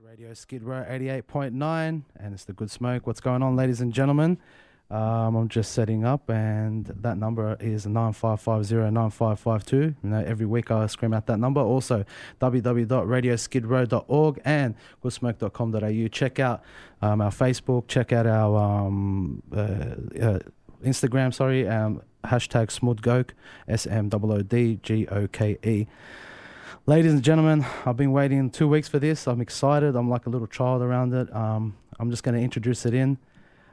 Radio Skid Row 88.9, and it's the Good Smoke. What's going on, ladies and gentlemen? I'm just setting up, and that number is 95509552. Every week I scream out that number. Also, www.radioskidrow.org and goodsmoke.com.au. Check out our Facebook. Check out our Instagram. Hashtag SMOODGOKE, SMOODGOKE. Ladies and gentlemen, I've been waiting 2 weeks for this. I'm excited. I'm like a little child around it. I'm just going to introduce it in.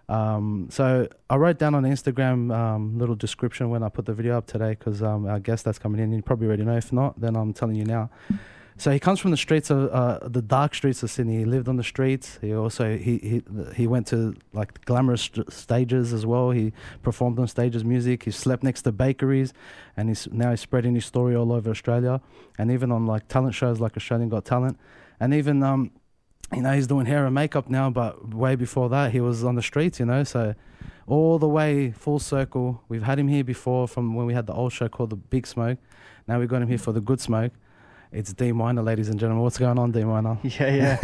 So I wrote down on the Instagram little description when I put the video up today, because I guess that's coming in. You probably already know. If not, then I'm telling you now. So he comes from the streets of the dark streets of Sydney. He lived on the streets. He also he went to like glamorous stages as well. He performed on stages, music. He slept next to bakeries, and he's spreading his story all over Australia, and even on like talent shows like Australian Got Talent, and even he's doing hair and makeup now. But way before that, he was on the streets. So all the way full circle. We've had him here before from when we had the old show called The Big Smoke. Now we got him here for the Good Smoke. It's D.Minor, ladies and gentlemen. What's going on, D.Minor? Yeah.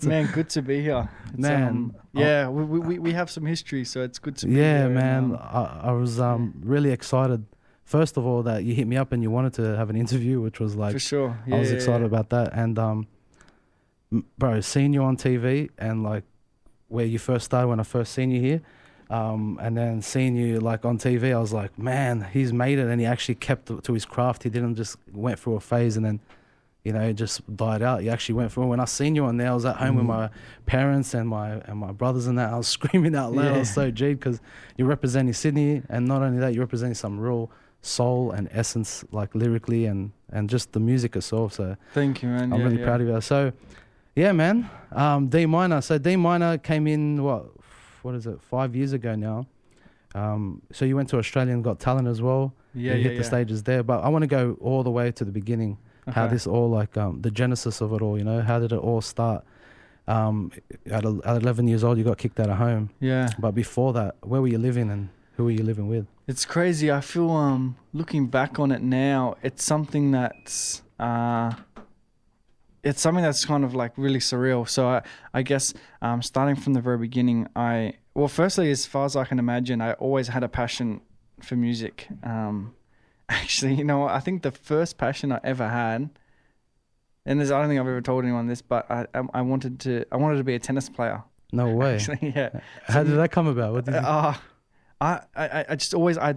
Man, good to be here. We have some history, so it's good to be here. Yeah, man. I was really excited. First of all, that you hit me up and you wanted to have an interview, which was like... For sure. I was excited about that. And, bro, seeing you on TV and like where you first started when I first seen you here, and then seeing you like on TV, I was like, man, he's made it, and he actually kept to his craft. He didn't just went through a phase and then... it just died out. You actually went through. When I seen you on there, I was at home with my parents and my brothers and that. I was screaming out loud. I was so G'd because you're representing Sydney, and not only that, you're representing some real soul and essence, like lyrically and just the music itself. So thank you, man. I'm really proud of you. So, yeah, man. D.Minor. So D.Minor came in what is it? 5 years ago now. So you went to Australian Got Talent as well. You hit the stages there. But I want to go all the way to the beginning. Okay. How this all the genesis of it all, how did it all start? At 11 years old, you got kicked out of home. Yeah. But before that, where were you living and who were you living with? It's crazy. I feel looking back on it now, it's something that's kind of like really surreal. So I guess starting from the very beginning, firstly, as far as I can imagine, I always had a passion for music. Actually, I think the first passion I ever had, and I don't think I've ever told anyone this, but I wanted to be a tennis player. No way. Actually, yeah. How did that come about? What did you... I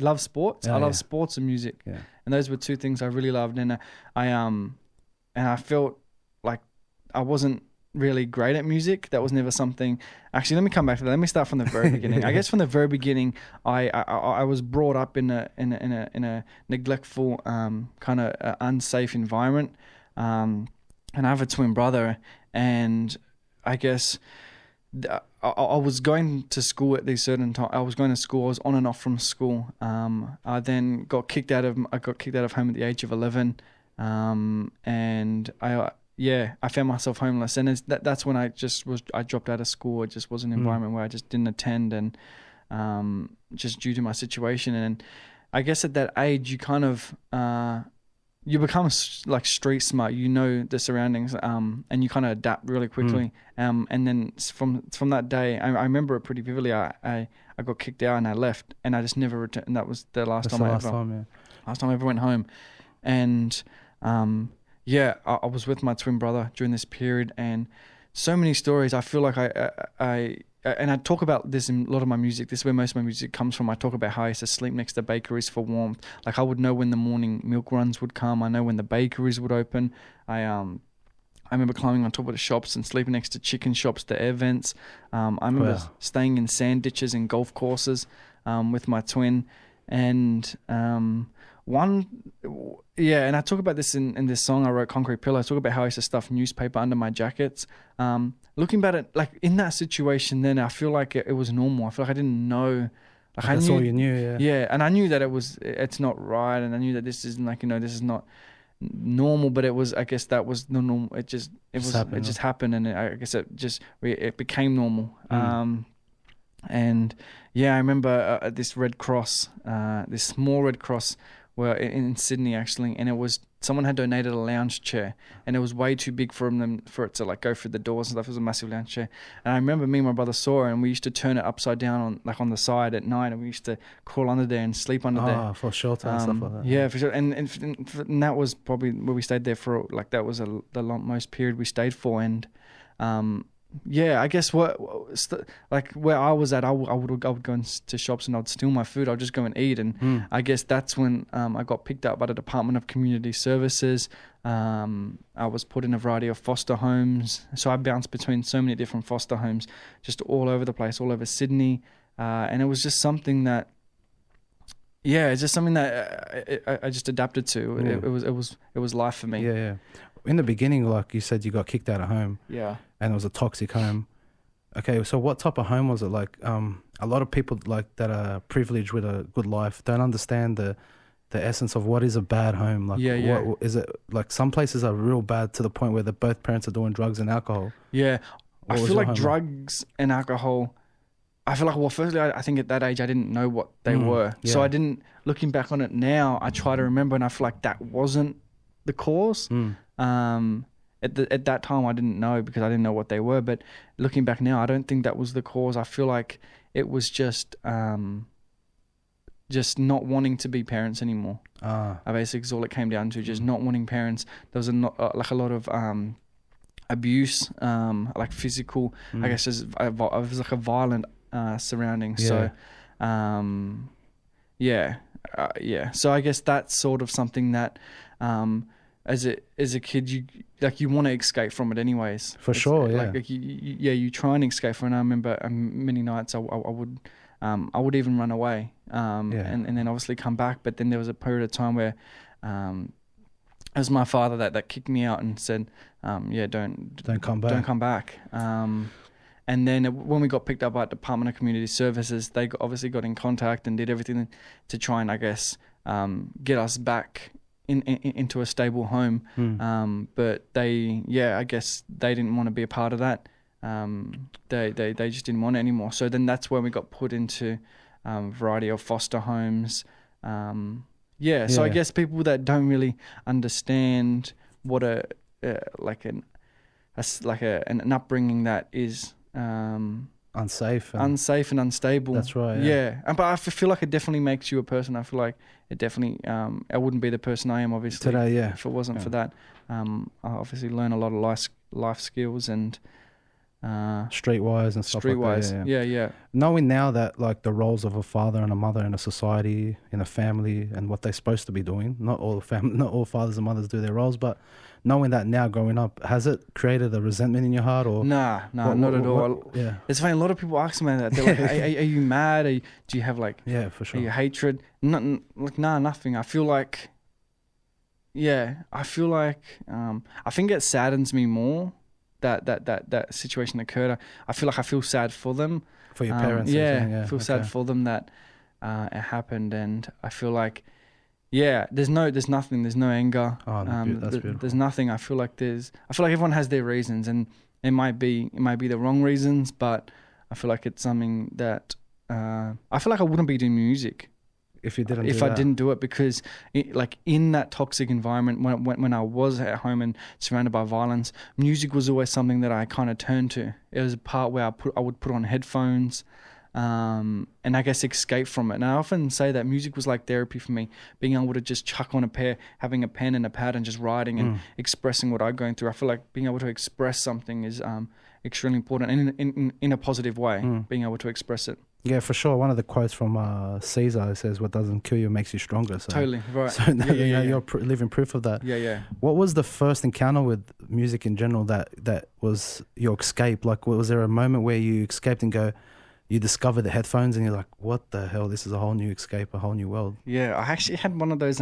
love sports. I love sports and music. Yeah. And those were two things I really loved. And I felt like I wasn't really great at music. That was never something. Actually, let me come back to that. Let me start from the very beginning. I guess from the very beginning, I was brought up in a neglectful, kind of unsafe environment, and I have a twin brother. And I guess I was going to school at these certain times. I was going to school. I was on and off from school. I then got kicked out of home at the age of 11, and I found myself homeless, and that's when I dropped out of school. It just was an environment where I just didn't attend, and just due to my situation. And I guess at that age, you kind of you become like street smart. You know the surroundings, and you kind of adapt really quickly. And then from that day, I remember it pretty vividly. I got kicked out and I left, and I just never returned. And that was the last time I ever went home, and. I was with my twin brother during this period, and so many stories. I feel like I talk about this in a lot of my music. This is where most of my music comes from. I talk about how I used to sleep next to bakeries for warmth. Like I would know when the morning milk runs would come. I know when the bakeries would open. I remember climbing on top of the shops and sleeping next to chicken shops, the air vents. I remember staying in sand ditches and golf courses with my twin, and and I talk about this in this song I wrote, Concrete Pillow. I talk about how I used to stuff newspaper under my jackets. Looking back at like in that situation, then I feel like it was normal. I feel like I didn't know. Like that's all you knew, yeah. Yeah, and I knew that it's not right, and I knew that this isn't this is not normal. But it was, I guess, that was the normal. It just happened, and I guess it became normal. And I remember this Red Cross, this small Red Cross were in Sydney actually, and it was someone had donated a lounge chair, and it was way too big for it to like go through the doors and stuff. It was a massive lounge chair, and I remember me and my brother saw it, and we used to turn it upside down on the side at night, and we used to crawl under there and sleep under there. For shelter and stuff like that. Yeah, for sure. And that was probably where we stayed there for, like, that was the most period we stayed for, and yeah, I guess like where I was at, I would go into shops and I'd steal my food. I'd just go and eat, and I guess that's when I got picked up by the Department of Community Services. I was put in a variety of foster homes, so I bounced between so many different foster homes, just all over the place, all over Sydney, and it was just something that, yeah, it's just something that I just adapted to. It was life for me. Yeah. In the beginning, like you said, you got kicked out of home. Yeah. And it was a toxic home. Okay, so what type of home was it? Like, a lot of people like that are privileged with a good life don't understand the essence of what is a bad home. Like, what is it? Like, some places are real bad to the point where both parents are doing drugs and alcohol. Yeah, I feel like drugs and alcohol. I feel like, well, firstly, I think at that age I didn't know what they were, so I didn't. Looking back on it now, I try to remember, and I feel like that wasn't the cause. At that time, I didn't know because I didn't know what they were. But looking back now, I don't think that was the cause. I feel like it was just not wanting to be parents anymore. Basically, is all it came down to, just not wanting parents. There was a lot of abuse, like physical. I guess it was like a violent surrounding. Yeah. So, yeah. So I guess that's sort of something that. As a kid, you want to escape from it anyways. For sure, yeah. Like you try and escape from it. And I remember many nights I would even run away, and then obviously come back. But then there was a period of time where it was my father that kicked me out and said, don't come back. And then when we got picked up by Department of Community Services, they obviously got in contact and did everything to try and, I guess, get us back into a stable home, but I guess they didn't want to be a part of that. They just didn't want it anymore. So then that's when we got put into a variety of foster homes. So I guess people that don't really understand what an upbringing that is unsafe and unstable. That's right. Yeah. But I feel like it definitely makes you a person. I feel like it definitely. I wouldn't be the person I am, obviously, today. Yeah. If it wasn't for that, I obviously learned a lot of life skills and streetwise and stuff like that. Yeah. Knowing now that, like, the roles of a father and a mother in a society, in a family, and what they're supposed to be doing. Not all fathers and mothers do their roles, but knowing that now, growing up, has it created a resentment in your heart? Or nah, not at all. Yeah, it's funny. A lot of people ask me that. They're like, "Are you mad? Do you have like for sure? Are you hatred? Nothing. I feel like, I think it saddens me more that situation occurred. I feel like I feel sad for them, for your parents. I feel sad for them that it happened, and I feel like. Yeah, there's nothing. There's no anger. Oh, that's beautiful. There's nothing. I feel like everyone has their reasons, and it might be the wrong reasons, but I feel like it's something that I feel like I wouldn't be doing music if I didn't do it, because in that toxic environment, when I was at home and surrounded by violence, music was always something that I kind of turned to. It was a part where I would put on headphones. And I guess escape from it. And I often say that music was like therapy for me, being able to just chuck on having a pen and a pad and just writing and expressing what I'm going through. I feel like being able to express something is extremely important, and in a positive way, being able to express it. Yeah, for sure. One of the quotes from Caesar says, "What doesn't kill you makes you stronger." So, totally, right. So you're living proof of that. Yeah. What was the first encounter with music in general that was your escape? Like, was there a moment where you escaped and you discover the headphones and you're like, what the hell? This is a whole new escape, a whole new world. Yeah, I actually had one of those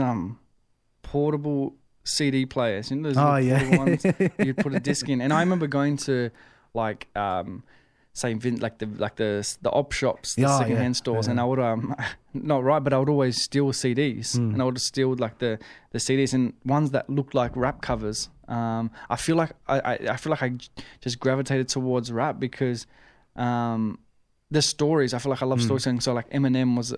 portable CD players. You know those portable ones? You'd put a disc in. And I remember going to like the op shops, the secondhand stores, and I would but I would always steal CDs, and I would steal like the CDs and ones that looked like rap covers. I feel like I just gravitated towards rap because the stories, I feel like I love storytelling. So like Eminem was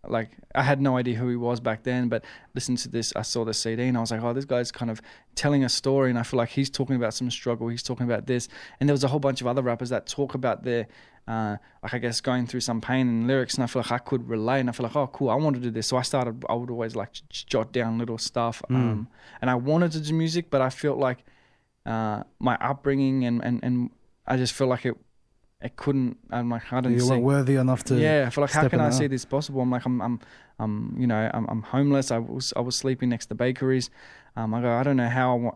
like I had no idea who he was back then, but listened to this, I saw the CD and I was like, oh, this guy's kind of telling a story, and I feel like he's talking about some struggle, he's talking about this. And there was a whole bunch of other rappers that talk about their like I guess going through some pain in lyrics, and I feel like I could relate, and I feel like, oh cool, I want to do this. So I would always like jot down little stuff, and I wanted to do music, but I felt like my upbringing and I just feel like it couldn't. I'm like, I don't. You weren't worthy enough to. Yeah, I feel like, how can I see this possible? I'm like, I'm homeless. I was sleeping next to bakeries. I go, I don't know how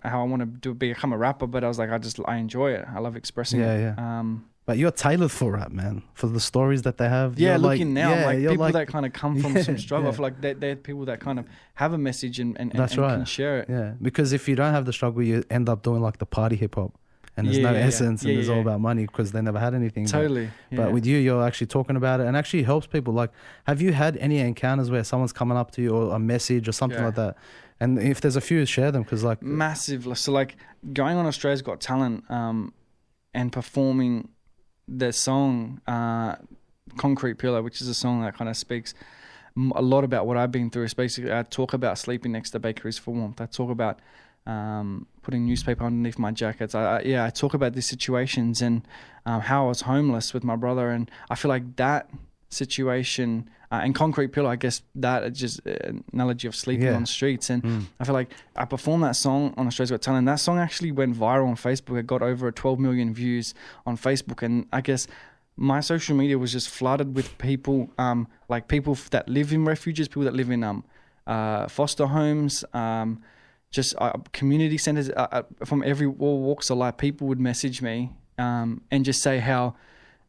I want to become a rapper, but I was like, I enjoy it. I love expressing it. Yeah. But you're tailored for rap, man. For the stories that they have. Yeah, you're looking now, like people like, that kind of come from some struggle. I feel like they're people that kind of have a message and can share it. Yeah, because if you don't have the struggle, you end up doing like the party hip hop. And there's no essence, and it's all about money because they never had anything. Totally. But with you, you're actually talking about it, and actually helps people. Like, have you had any encounters where someone's coming up to you or a message or something like that? And if there's a few, share them, because like massive. So like going on Australia's Got Talent and performing the song Concrete Pillow, which is a song that kind of speaks a lot about what I've been through. It's basically, I talk about sleeping next to bakeries for warmth. I talk about putting newspaper underneath my jackets. I talk about these situations and how I was homeless with my brother, and I feel like that situation and Concrete Pillow, I guess that is just an analogy of sleeping on streets. And I feel like I performed that song on Australia's Got Talent. That song actually went viral on Facebook. It got over 12 million views on Facebook, and I guess my social media was just flooded with people, like people that live in refuges, people that live in foster homes, just community centers, from all walks of life. People would message me and just say how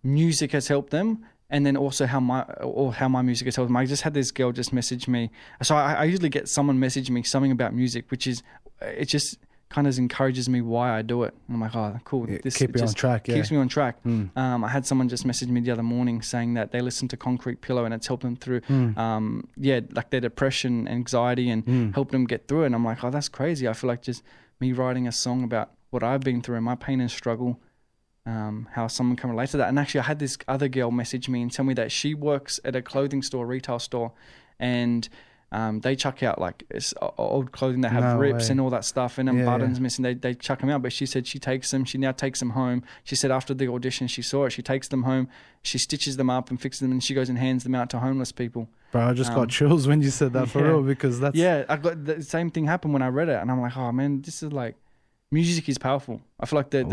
music has helped them, and then also how my music has helped them. I just had this girl just message me. So I usually get someone message me something about music, which is, it just kind of encourages me why I do it. And I'm like, oh, cool. This keep you on track. Keeps me on track. I had someone just message me the other morning saying that they listened to Concrete Pillow and it's helped them through, like their depression, anxiety, and helped them get through it. And I'm like, oh, that's crazy. I feel like just me writing a song about what I've been through and my pain and struggle, how someone can relate to that. And actually, I had this other girl message me and tell me that she works at a clothing store, retail store, and they chuck out like old clothing that have rips and all that stuff and buttons missing. They chuck them out, but she said she now takes them home. She said after the audition she saw it, she takes them home, she stitches them up and fixes them, and she goes and hands them out to homeless people. Bro, I just got chills when you said that, for real, because that's... Yeah, I got the same thing happen when I read it, and I'm like, oh man, this is like, music is powerful. I feel like the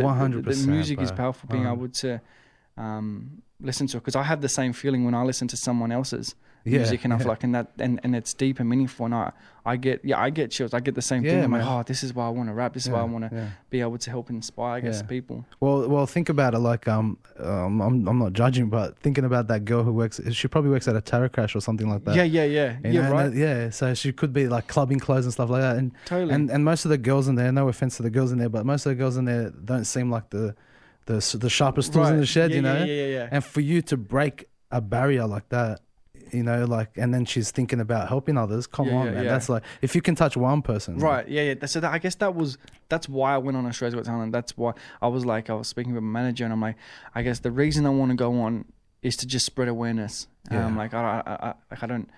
music is powerful, being able to listen to it, because I have the same feeling when I listen to someone else's music, and I feel like and it's deep and meaningful, and I get chills. I get the same thing. I'm like, oh, this is why I want to rap. This is why I want to be able to help inspire, I guess, people. Well, think about it. Like, I'm not judging, but thinking about that girl who she probably works at a tarot crash or something like that. Yeah, right. So she could be like clubbing clothes and stuff like that. And totally. And most of the girls in there, no offense to the girls in there, but most of the girls in there don't seem like the sharpest tools in the shed, you know. Yeah. And for you to break a barrier like that, you know, like, and then she's thinking about helping others. Come on, man. That's like, if you can touch one person, right? Yeah. So I guess that's why I went on Australia's Got Talent. That's why I was speaking with my manager, and I'm like, I guess the reason I want to go on is to just spread awareness. Like I don't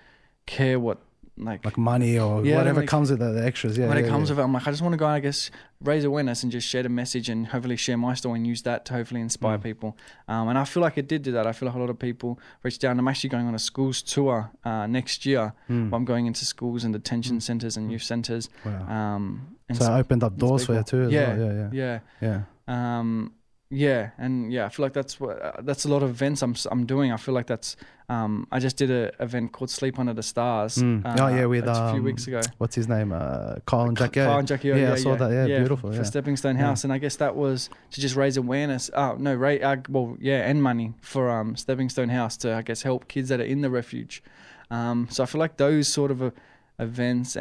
care what like money or whatever comes with the extras. When it comes with it, I'm like, I just want to go, I guess, raise awareness and just share the message and hopefully share my story and use that to hopefully inspire people. And I feel like it did do that. I feel like a lot of people reached out. I'm actually going on a schools tour next year. I'm going into schools and detention centers and youth centers. Wow. So it opened up doors for you too. I feel like that's a lot of events I'm doing. I feel like that's I just did an event called Sleep Under the Stars. With a few weeks ago. What's his name? Kyle and Jackie. I saw that. Yeah, beautiful. For Stepping Stone House, and I guess that was to just raise awareness. And money for Stepping Stone House to, I guess, help kids that are in the refuge. So I feel like those sort of events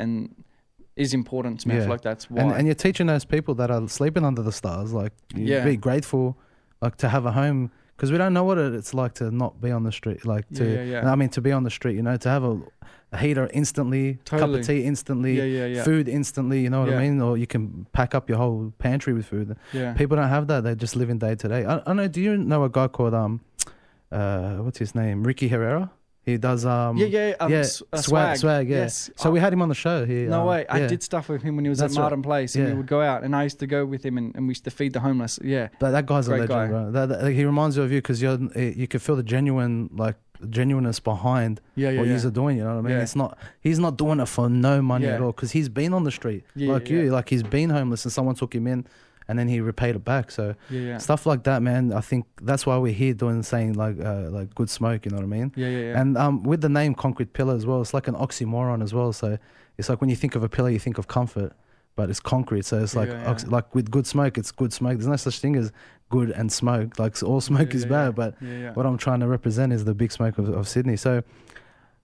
is important to me. I feel like that's why. And you're teaching those people that are sleeping under the stars, like, be grateful, like, to have a home, because we don't know what it's like to not be on the street, like I mean, to be on the street, you know, to have a heater instantly, cup of tea instantly, food instantly, you know what I mean? Or you can pack up your whole pantry with food. People don't have that. They're just living day to day. I know, do you know a guy called, what's his name? Ricky Herrera? He does swag. Yeah. Yes. So we had him on the show here. No way. I yeah. did stuff with him when he was That's at Martin Place, and Yeah. we would go out, and I used to go with him, and we used to feed the homeless. Yeah. But that guy's a Great legend, guy. bro. He reminds you of you because you can feel the genuineness behind what you're doing. You know what I mean? Yeah. He's not doing it for no money Yeah. at all because he's been on the street Yeah, like yeah, you. yeah. Like he's been homeless and someone took him in, and then he repaid it back. So Yeah. stuff like that, man. I think that's why we're here saying like good smoke. You know what I mean? Yeah. And with the name Concrete Pillar as well, it's like an oxymoron as well. So it's like when you think of a pillar, you think of comfort, but it's concrete. So it's like like with good smoke, it's good smoke. There's no such thing as good and smoke. Like all smoke is bad, but what I'm trying to represent is the big smoke of Sydney. So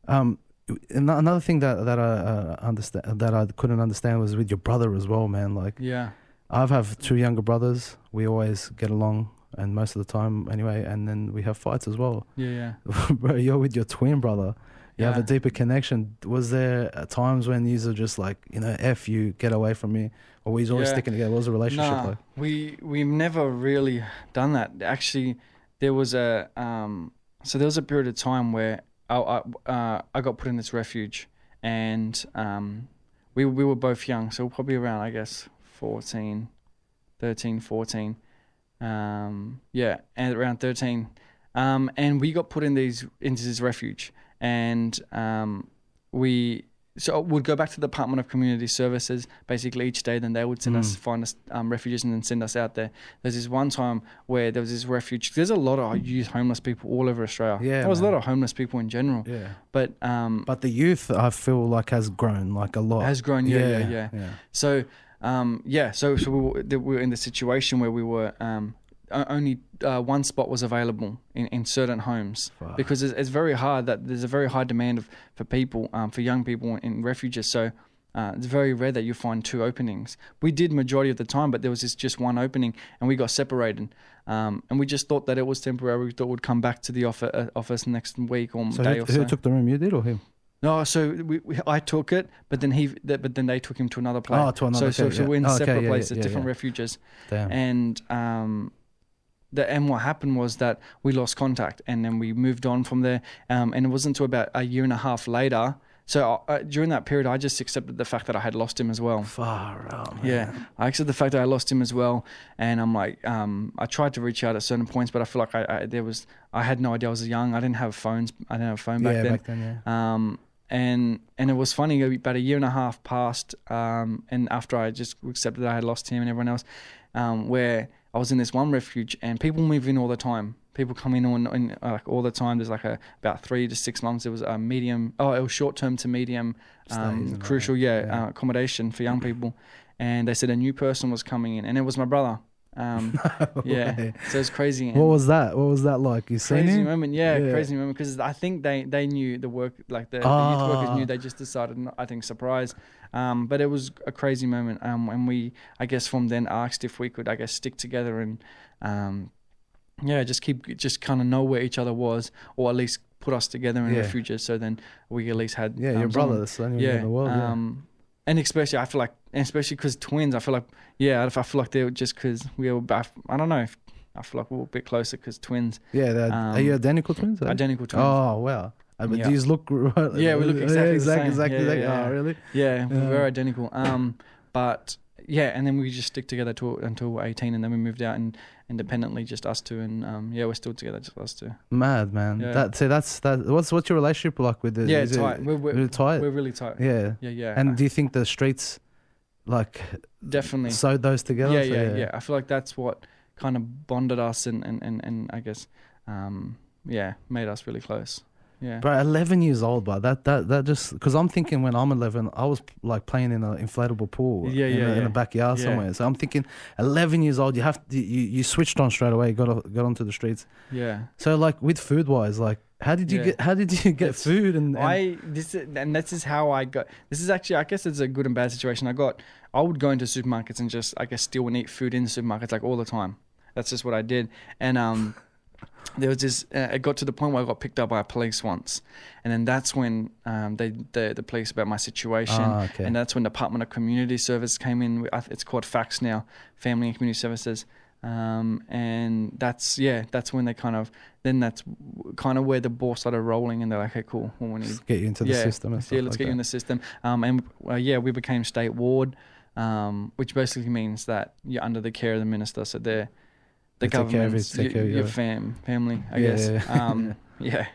another thing that I understand that I couldn't understand was with your brother as well, man. Like I have 2 younger brothers. We always get along, and most of the time anyway. And then we have fights as well. Yeah. Bro, you're with your twin brother. You have a deeper connection. Was there times when you were just like, F you, get away from me? Or were you always sticking together? What was the relationship like? We've never really done that. Actually, there was a period of time where I got put in this refuge, and we were both young, so probably around, I guess, 13, 14. And around 13. And we got put into this refuge. And we'd go back to the Department of Community Services basically each day. Then they would find us refugees and then send us out there. There's this one time where there was this refuge. There's a lot of youth homeless people all over Australia. Yeah, there was a lot of homeless people in general. Yeah, but the youth I feel like has grown like a lot. Has grown. Yeah. So so we were in the situation where we were only one spot was available in certain homes. Fuck. Because it's very hard. There's a very high demand for people, for young people in refuges. So it's very rare that you find 2 openings. We did majority of the time, but there was just one opening, and we got separated. And we just thought that it was temporary. We thought we'd come back to the office next week or day or so. Who took the room? You did or him? No, so I took it, but then they took him to another place. Oh, to another. So we're in separate places, different refuges. Damn. And what happened was that we lost contact, and then we moved on from there. And it wasn't until about a year and a half later. So during that period, I just accepted the fact that I had lost him as well. Far out, man. Yeah, I accepted the fact that I lost him as well, and I'm like, I tried to reach out at certain points, but I feel like I had no idea. I was young. I didn't have phones. I didn't have a phone back then. And it was funny. About a year and a half passed, and after I just accepted that I had lost him and everyone else, where I was in this one refuge, and people move in all the time. People come in like all the time. There's like about 3 to 6 months. It was a medium. It was short term to medium, crucial. Accommodation for young people. And they said a new person was coming in, and it was my brother. So it's crazy. What was that? What was that like? You seen crazy him? moment, crazy moment. Because I think they knew the work, like the youth workers knew. They just decided, I think, surprise. But it was a crazy moment. And we, I guess, from then asked if we could, I guess, stick together and, just kind of know where each other was, or at least put us together in refuges. So then we at least had your brother, that's the only one in the world. And especially, I feel like, because twins, I feel like, I feel like they were just because we were, I don't know, I feel like we were a bit closer because twins. Yeah, are you identical twins? Identical twins. Oh, wow. But do you look right? Yeah, we look exactly the same. Oh, really? Yeah, we're identical. But and then we just stick together until we're 18, and then we moved out and independently, just us two, and we're still together, just us two. Mad, man. Yeah. What's your relationship like with it? Yeah, tight. We're really tight. We're really tight. Yeah. Yeah. And do you think the streets, like, definitely sewed those together? Yeah. I feel like that's what kind of bonded us and I guess made us really close. Yeah. Bro, 11 years old, bro. That just, because I'm thinking when I'm 11, I was like playing in an inflatable pool in the backyard somewhere. So I'm thinking 11 years old, you switched on straight away, got onto the streets. Yeah. So like with food wise, like how did you get food this is how I got. This is actually, I guess it's a good and bad situation. I would go into supermarkets and just, I guess, steal and eat food in the supermarkets like all the time. That's just what I did. And there was this. It got to the point where I got picked up by police once, and then that's when the police about my situation, and that's when the Department of Community Service came in. It's called FACS now, Family and Community Services. And that's when they kind of, then that's kind of where the ball started rolling, and they're like, okay, cool, well, we need Let's get you into the system and stuff let's like get you in the system. We became state ward, which basically means that you're under the care of the minister, so they're the government's your family, I guess. Yeah.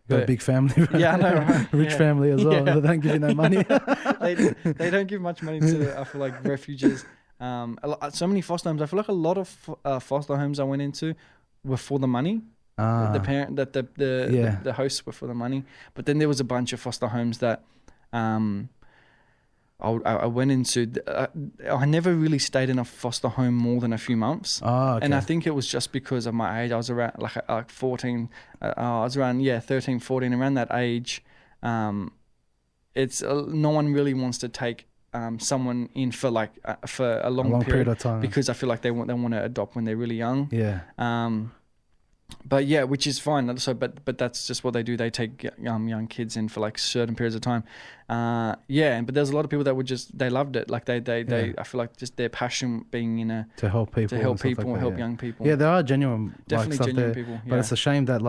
Got a big family. Yeah, I know. Right? Rich family as well. They don't give you no money. They don't give much money to, I feel like, refugees. So many foster homes. I feel like a lot of foster homes I went into were for the money. The parent, the hosts were for the money. But then there was a bunch of foster homes that I went into. I never really stayed in a foster home more than a few months. Okay. And I think it was just because of my age. I was around like 14. I was around 13, 14, around that age. It's no one really wants to take someone in for for a long period of time, because I feel like they want to adopt when they're really young. Yeah. But yeah, which is fine. So, but that's just what they do. They take young kids in for like certain periods of time. But there's a lot of people that they loved it. Like they I feel like just their passion being to help people, help young people. Yeah, there are genuine, definitely genuine people. Yeah. But it's a shame that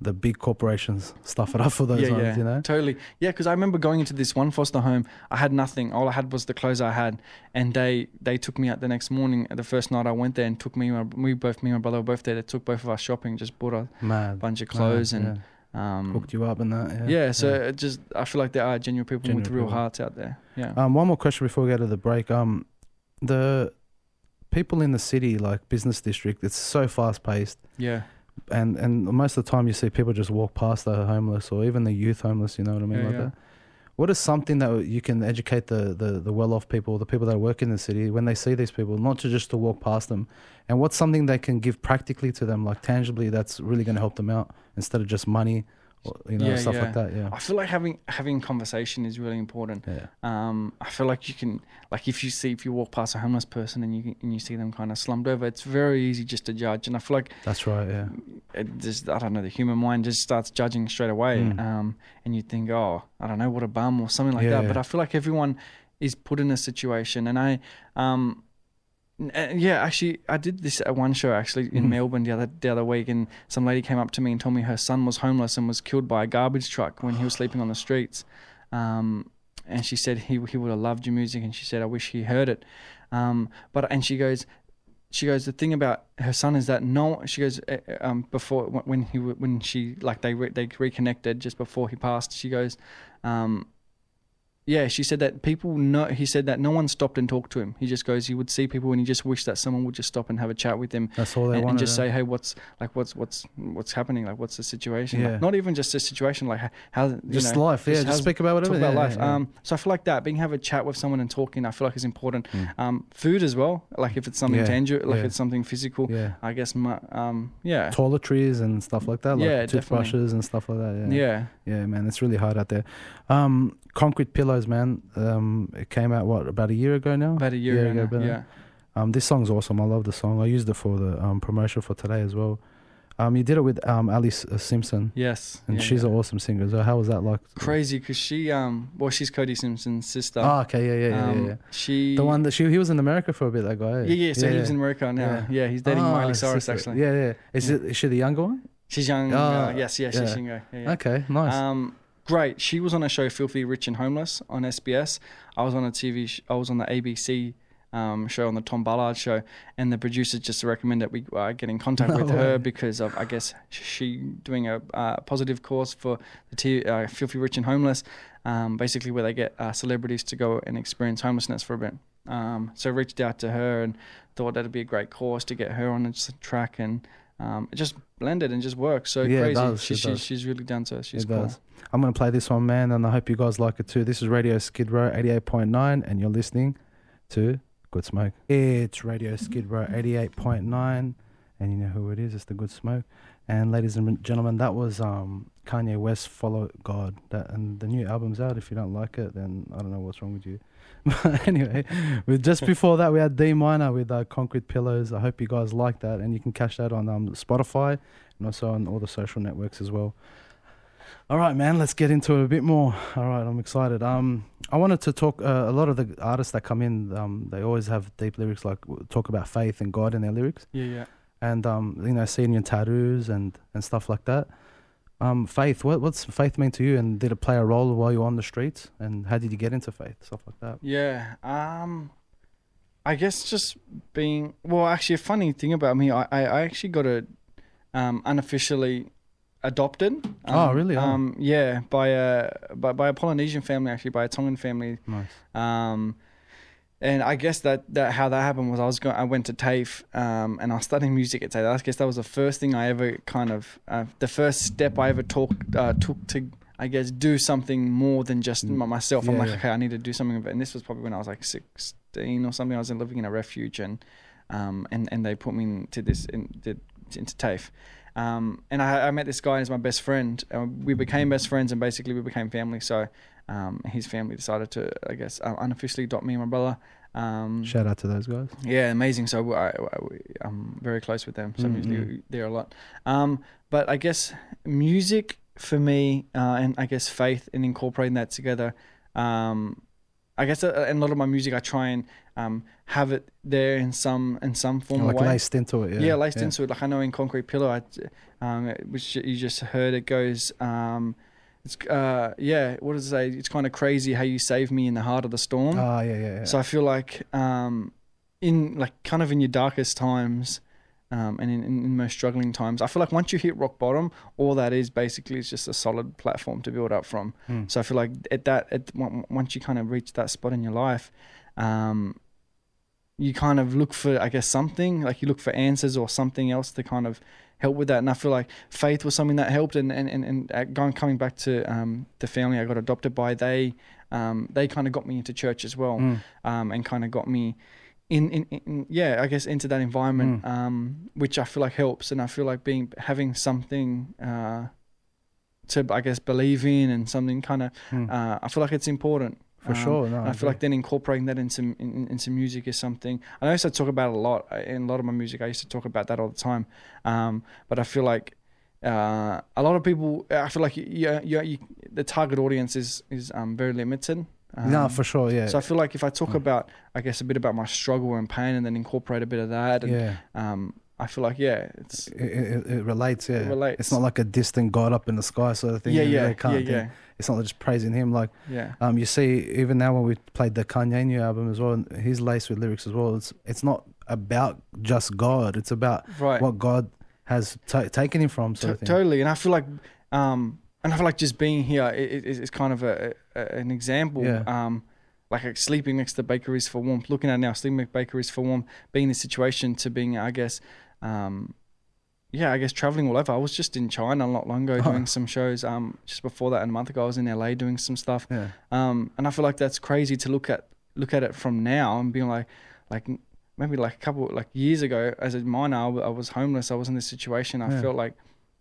the big corporations stuff it up for those ones, you know? Totally. Yeah, because I remember going into this one foster home. I had nothing. All I had was the clothes I had. And they took me out the next morning. The first night I went there and took me and my brother were both there. They took both of us shopping, just bought a bunch of clothes and hooked you up and that. Yeah, so I feel like there are genuine people with real hearts out there. Yeah. One more question before we go to the break. The people in the city, like business district, it's so fast paced. Yeah. And most of the time you see people just walk past the homeless or even the youth homeless, you know what I mean? That. What is something that you can educate the well-off people, the people that work in the city, when they see these people, not just to walk past them? And what's something they can give practically to them, like tangibly, that's really going to help them out instead of just money? Stuff like that. Yeah, I feel like having conversation is really important. Yeah. I feel like you can, like, if you walk past a homeless person and you see them kind of slumped over, it's very easy just to judge. And I feel like that's right. Yeah, it just, I don't know, the human mind just starts judging straight away. And you think, oh, I don't know, what a bum or something like that. But I feel like everyone is put in a situation, and actually, I did this at one show actually in Melbourne the other week, and some lady came up to me and told me her son was homeless and was killed by a garbage truck when he was sleeping on the streets. And she said he would have loved your music, and she said, I wish he heard it. And she goes, the thing about her son is that before when she they reconnected just before he passed, she goes, she said that he said that no one stopped and talked to him. He just goes, he would see people and he just wished that someone would just stop and have a chat with him. That's all they wanted. And just say, hey, what's happening? Like, what's the situation? Yeah. Like, not even just a situation, like how, just life. Yeah, just speak about whatever. Talk about life. Yeah. So I feel like that, have a chat with someone and talking, I feel like is important. Food as well. Like if it's something tangible, like it's something physical, I guess, toiletries and stuff like that. Like toothbrushes definitely. And stuff like that. Yeah. Yeah, man, it's really hard out there. Concrete Pillows, man. It came out about a year ago now. About a year ago, yeah. This song's awesome. I love the song. I used it for the promotion for today as well. You did it with Alice Simpson. Yes, and she's an awesome singer. So how was that like? Crazy, because she's Cody Simpson's sister. Oh, okay, yeah. She the one that he was in America for a bit. That guy. So he lives in America now. Yeah, he's dating Miley Cyrus actually. Yeah. Is she the younger one? She's young. Yes, she's younger. Yeah. Okay, nice. Great. She was on a show, Filthy Rich and Homeless, on SBS. I was on I was on the ABC show, on the Tom Ballard show, and the producers just recommended that we get in contact with her because of, I guess, she doing a positive course for the Filthy Rich and Homeless, basically where they get celebrities to go and experience homelessness for a bit. So I reached out to her and thought that'd be a great course to get her on a track, and it just blended and just worked so crazy. She's really done so. She's cool. I'm going to play this one, man, and I hope you guys like it too. This is Radio Skid Row 88.9, and you're listening to Good Smoke. It's Radio Skid Row 88.9, and you know who it is. It's the Good Smoke. And ladies and gentlemen, that was Kanye West, Follow God. And the new album's out. If you don't like it, then I don't know what's wrong with you. But anyway, just before that, we had D.Minor with Concrete Pillows. I hope you guys like that, and you can catch that on Spotify and also on all the social networks as well. All right, man. Let's get into it a bit more. All right, I'm excited. I wanted to talk. A lot of the artists that come in, they always have deep lyrics, like talk about faith and God in their lyrics. Yeah. And seeing your tattoos and stuff like that. Faith. What's faith mean to you? And did it play a role while you were on the streets? And how did you get into faith? Stuff like that. Yeah. I guess just being, well, actually a funny thing about me, I actually got a unofficially adopted. Oh, really? Yeah, by a Polynesian family, actually, by a Tongan family. Nice. And I guess that how that happened was I went to TAFE, and I was studying music at TAFE. I guess that was the first thing I ever the first step I ever took to, I guess, do something more than just myself. I'm like, okay, I need to do something of it. And this was probably when I was like 16 or something. I was living in a refuge, and they put me into TAFE. And I met this guy as my best friend. We became best friends, and basically we became family. So his family decided to, I guess, unofficially adopt me and my brother. Shout out to those guys. Yeah, amazing. So I'm very close with them. So I'm usually there a lot. But I guess music for me, and I guess faith, and incorporating that together. I guess in a lot of my music, I try and have it there in some form or like way. laced into it. Yeah, laced into it. Like I know in Concrete Pillow, which you just heard, it goes. It's what does it say? It's kind of crazy how you save me in the heart of the storm. Oh, yeah. So I feel like in like kind of in your darkest times, and in most struggling times, I feel like once you hit rock bottom, all that is basically is just a solid platform to build up from. So I feel like once you kind of reach that spot in your life, you kind of look for, I guess, something, like you look for answers or something else to kind of help with that. And I feel like faith was something that helped. And coming back to the family I got adopted by, they kind of got me into church as well, and kind of got me in I guess into that environment, which I feel like helps. And I feel like having something to, I guess, believe in, and something kind of I feel like it's important. For sure. No, I feel like then incorporating that into music is something I used to talk about a lot in a lot of my music. I used to talk about that all the time, but I feel like a lot of people. I feel like the target audience is very limited. No, for sure, yeah. So I feel like if I talk about, I guess, a bit about my struggle and pain, and then incorporate a bit of that, and I feel like it relates. Yeah, it relates. It's not like a distant God up in the sky sort of thing. Yeah. It's not just praising him. Like, yeah. You see, even now when we played the Kanye new album as well, he's laced with lyrics as well. It's not about just God. It's about what God has taken him from. Sort of thing. Totally, and I feel like just being here is kind of an example. Yeah. Like sleeping next to bakeries for warmth, looking at now sleeping at bakeries for warmth, being in this situation to being, I guess, traveling all over. I was just in China not long ago doing some shows. Just before that, and a month ago, I was in LA doing some stuff. Yeah. And I feel like that's crazy to look at it from now and being like maybe like a couple years ago as a minor, I was homeless. I was in this situation. I felt like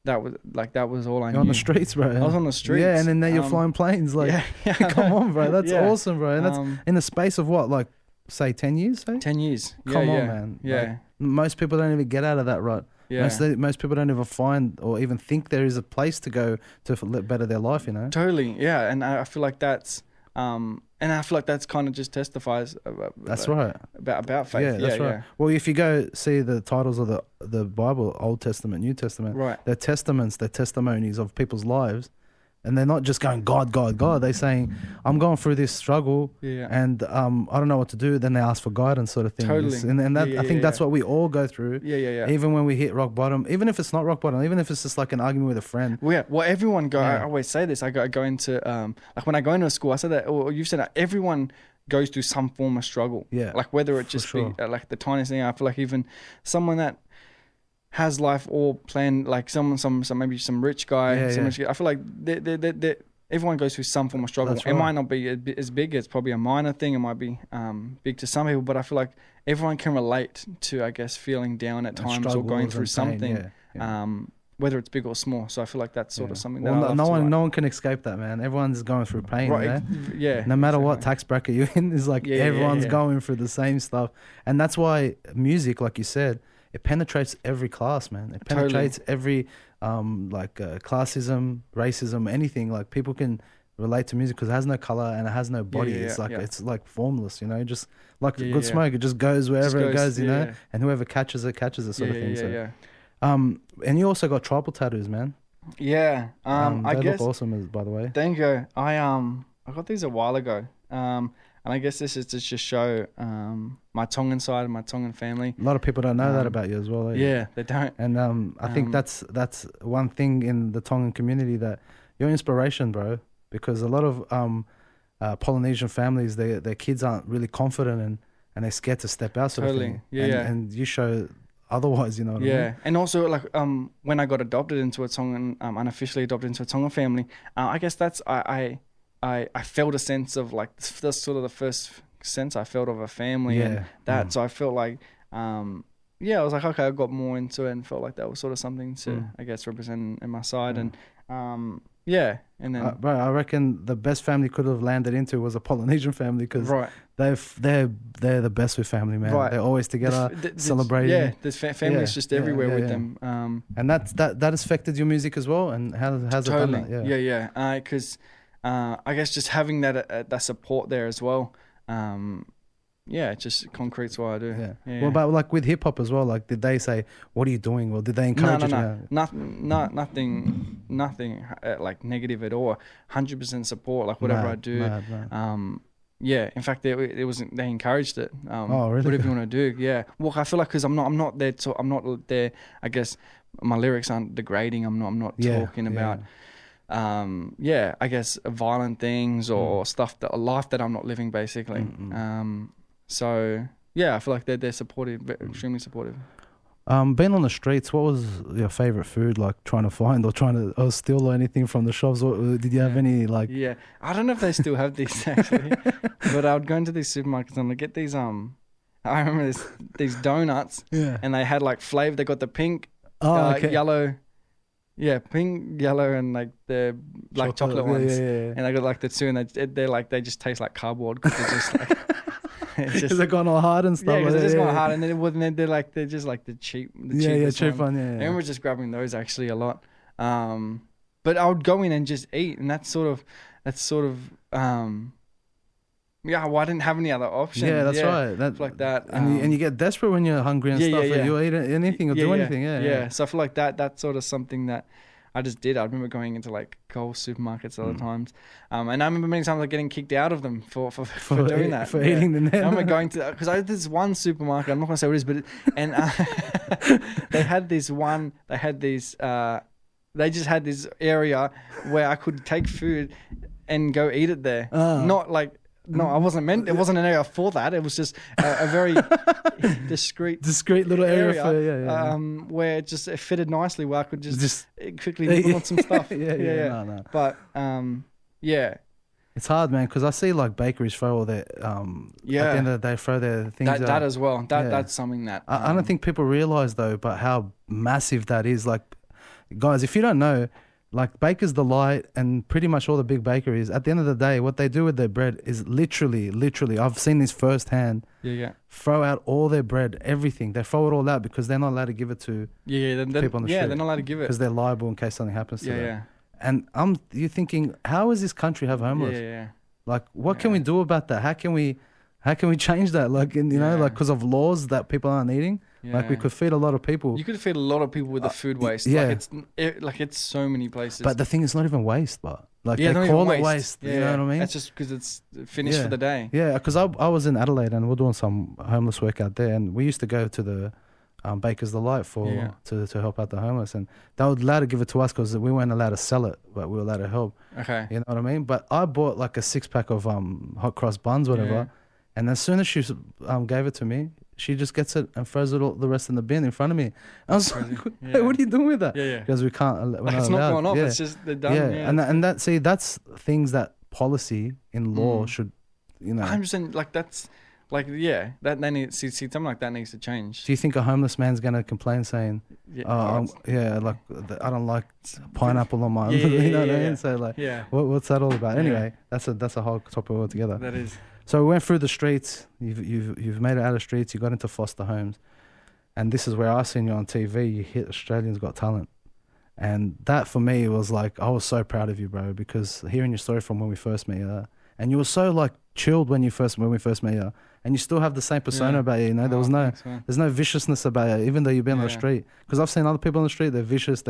that was all I knew. You're on the streets, bro. I was on the streets. Yeah, and then now you're flying planes. Like, come on, bro. That's awesome, bro. And that's in the space of what, like, say 10 years? Say? 10 years. Come on, man. Yeah. Like, most people don't even get out of that rut. Yeah. Most people don't even find or even think there is a place to go to better their life, you know? Totally, yeah. And I feel like that's... and I feel like that's kind of just testifies that's right about faith. Yeah, that's right. Yeah. Well, if you go see the titles of the Bible, Old Testament, New Testament, right, they're testaments, they're testimonies of people's lives, and they're not just going God, God, God. They're saying, I'm going through this struggle, and I don't know what to do. Then they ask for guidance, sort of thing. Totally. And that I think that's what we all go through. Yeah. Even when we hit rock bottom, even if it's not rock bottom, even if it's just like an argument with a friend. Well, everyone go. I always say this. I go into like when I go into a school, I said that, or you've said that everyone goes through some form of struggle. Yeah. Like whether it just be like the tiniest thing. I feel like even someone that has life all planned, like some maybe some rich guy. Rich guy, I feel like they everyone goes through some form of struggle. It might not be as big. It's probably a minor thing. It might be big to some people, but I feel like everyone can relate to, I guess, feeling down at times or going through something, whether it's big or small. So I feel like that's sort of something that no one can escape that, man. Everyone's going through pain, right? Yeah. No matter what tax bracket you're in, is like everyone's going through the same stuff, and that's why music, like you said, it penetrates every class, man. It Totally. penetrates every classism, racism, anything. Like people can relate to music because it has no color and it has no body. It's like it's like formless, you know, just like good smoke. It just goes wherever it goes, you know, and whoever catches it sort of thing. And you also got tribal tattoos, man. Yeah. I they guess look awesome, by the way. Thank you. I got these a while ago. And I guess this is to just show my Tongan side and my Tongan family. A lot of people don't know that about you as well. Yeah, they don't. And I think that's one thing in the Tongan community, that you're inspiration, bro. Because a lot of Polynesian families, their kids aren't really confident and they're scared to step out, sort of thing. And you show otherwise, you know what I mean? And also like when I got adopted into a Tongan, unofficially adopted into a Tongan family, I guess that's I felt a sense of like that's sort of the first sense I felt of a family and that. So I felt like, I was like, okay, I got more into it and felt like that was sort of something to, I guess, represent in my side. And, and then... bro, I reckon the best family could have landed into was a Polynesian family because they're the best with family, man. Right. They're always together, celebrating. Yeah, there's families just everywhere with them. And that affected your music as well? And how's it done that? Yeah. Because... I guess just having that support there as well, it just concretes what I do. What about like with hip hop as well? Like, did they say, "What are you doing?" Or did they encourage you? Nothing like negative at all. 100% support, like whatever I do. In fact, it wasn't. They encouraged it. Really? Whatever you want to do. Yeah. Well, I feel like because I'm not there. I'm not there. I guess my lyrics aren't degrading. I'm not talking about. I guess violent things or stuff a life that I'm not living, basically. So I feel like they're supportive, extremely supportive. Being on the streets, what was your favorite food, like trying to find or steal or anything from the shops? Did you have any like? Yeah, I don't know if they still have these actually, but I would go into these supermarkets and I'd get these I remember these donuts, and they had like flavor. They got the pink, yellow. Yeah, pink, yellow, and like the like chocolate ones, and I got like the two, and they just taste like cardboard because they're just like because they're gone all hard and stuff. Yeah, because they're just gone hard, and then they're just like the cheap, cheap one. I remember just grabbing those actually a lot. But I would go in and just eat, and that's sort of well, I didn't have any other options. Yeah, that's right. That's like that. And you get desperate when you're hungry and stuff. Like you'll eat anything or do anything. Yeah. So I feel like that's sort of something that I just did. I remember going into like Coles supermarkets other times. And I remember many times like getting kicked out of them for doing that. For eating them. I remember going to, because I had this one supermarket, I'm not going to say what it is, but they just had this area where I could take food and go eat it there. Not like, no, I wasn't meant. It wasn't an area for that. It was just a very discreet little area for, where it fitted nicely. Where I could just quickly nibble on some stuff. No. But it's hard, man, because I see like bakeries throw all their at the end of the day throw their things out. That as well. That's something that I don't think people realize though, but how massive that is. Like, guys, if you don't know. Like Baker's Delight and pretty much all the big bakeries, at the end of the day, what they do with their bread is literally, I've seen this firsthand. Throw out all their bread, everything. They throw it all out because they're not allowed to give it to people on the street. Yeah, they're not allowed to give it. Because they're liable in case something happens to them. And you're thinking, how is this country have homeless? Like, what can we do about that? How can we change that? Like, like because of laws that people aren't eating. Like we could feed a lot of people. You could feed a lot of people with the food waste. It's so many places. But the thing is not even waste, but like they call it waste. You know what I mean? That's just because it's finished for the day. Yeah, because I was in Adelaide and we're doing some homeless work out there, and we used to go to the Baker's Delight to help out the homeless, and they were allowed to give it to us because we weren't allowed to sell it, but we were allowed to help. Okay, you know what I mean? But I bought like a 6-pack of hot cross buns, whatever, and as soon as she gave it to me. She just gets it and throws it all the rest in the bin in front of me. I was like, hey, what are you doing with that? Because we can't. Like it's not going off. It's just they're done. And that's things that policy in law should, 100%. Like that's like that they need something like that needs to change. Do you think a homeless man's gonna complain saying, I don't like pineapple on my, you know what I mean? So like, what's that all about? Anyway, that's a whole topic altogether. That is. So we went through the streets. You've made it out of the streets. You got into foster homes. and this is where I seen you on TV. You hit Australians Got Talent, and that for me was like, I was so proud of you, bro, because hearing your story from when we first met you, and you were so like chilled when we first met you, and you still have the same persona about you. You know, there was there's no viciousness about you, even though you've been on the street. Because I've seen other people on the street, they're vicious,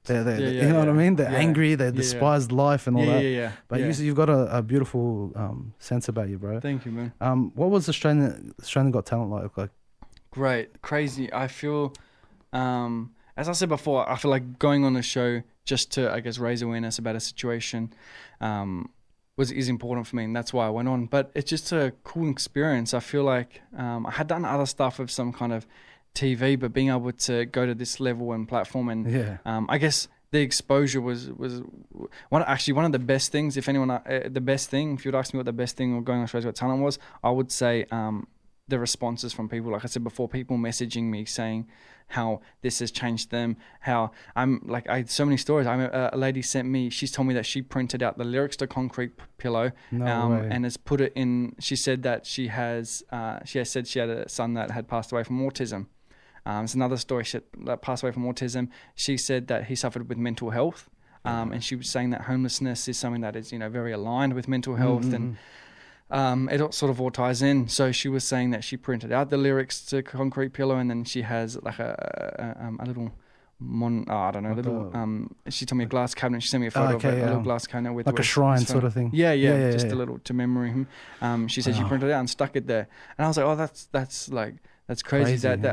you know what I mean? They're angry, they despise life and all that. But you've got a beautiful sense about you, bro. Thank you, man. What was Australian Got Talent like? Great, crazy. I feel, as I said before, I feel like going on the show just to, I guess, raise awareness about a situation is important for me, and that's why I went on. But it's just a cool experience. I feel like I had done other stuff with some kind of TV, but being able to go to this level and platform, and I guess the exposure was one of the best things. If anyone, the best thing, if you'd ask me what the best thing of going on Australia's Got Talent was, I would say the responses from people. Like I said before, people messaging me saying how this has changed them, how I had so many stories. A lady sent me, she's told me that she printed out the lyrics to Concrete Pillow and has put it in. She said that she has said she had a son that had passed away from autism. It's another story that passed away from autism. She said that he suffered with mental health, and she was saying that homelessness is something that is, very aligned with mental health, and it sort of all ties in. So she was saying that she printed out the lyrics to Concrete Pillow, and then she has like a little she told me a glass cabinet. She sent me a photo of a little glass cabinet with like a shrine sort of thing. Yeah, just a little to memory him. She said she printed it out and stuck it there, and I was like, oh, that's crazy that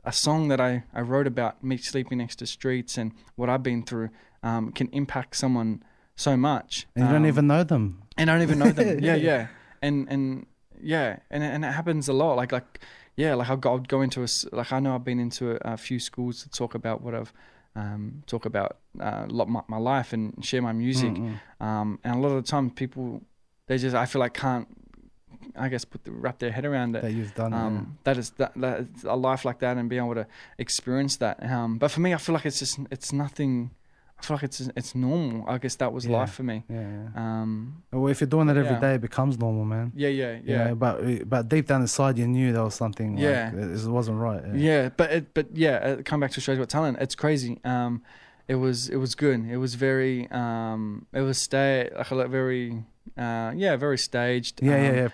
a song that I wrote about me sleeping next to streets and what I've been through can impact someone so much. And you don't even know them. And I don't even know them. Yeah. And it happens a lot. I'll go into I know I've been into a few schools to talk about what I've my life and share my music. And a lot of the time people, I feel like can't, I guess, wrap their head around it. That you've done. That is a life like that and being able to experience that. But for me, I feel like it's nothing. I feel like it's normal. I guess that was life for me. Well, if you're doing it every day, it becomes normal, man. Yeah. But deep down inside, you knew there was something. It wasn't right. Come back to Australia's Got Talent. It's crazy. It was good. It was very. It was very. Very staged.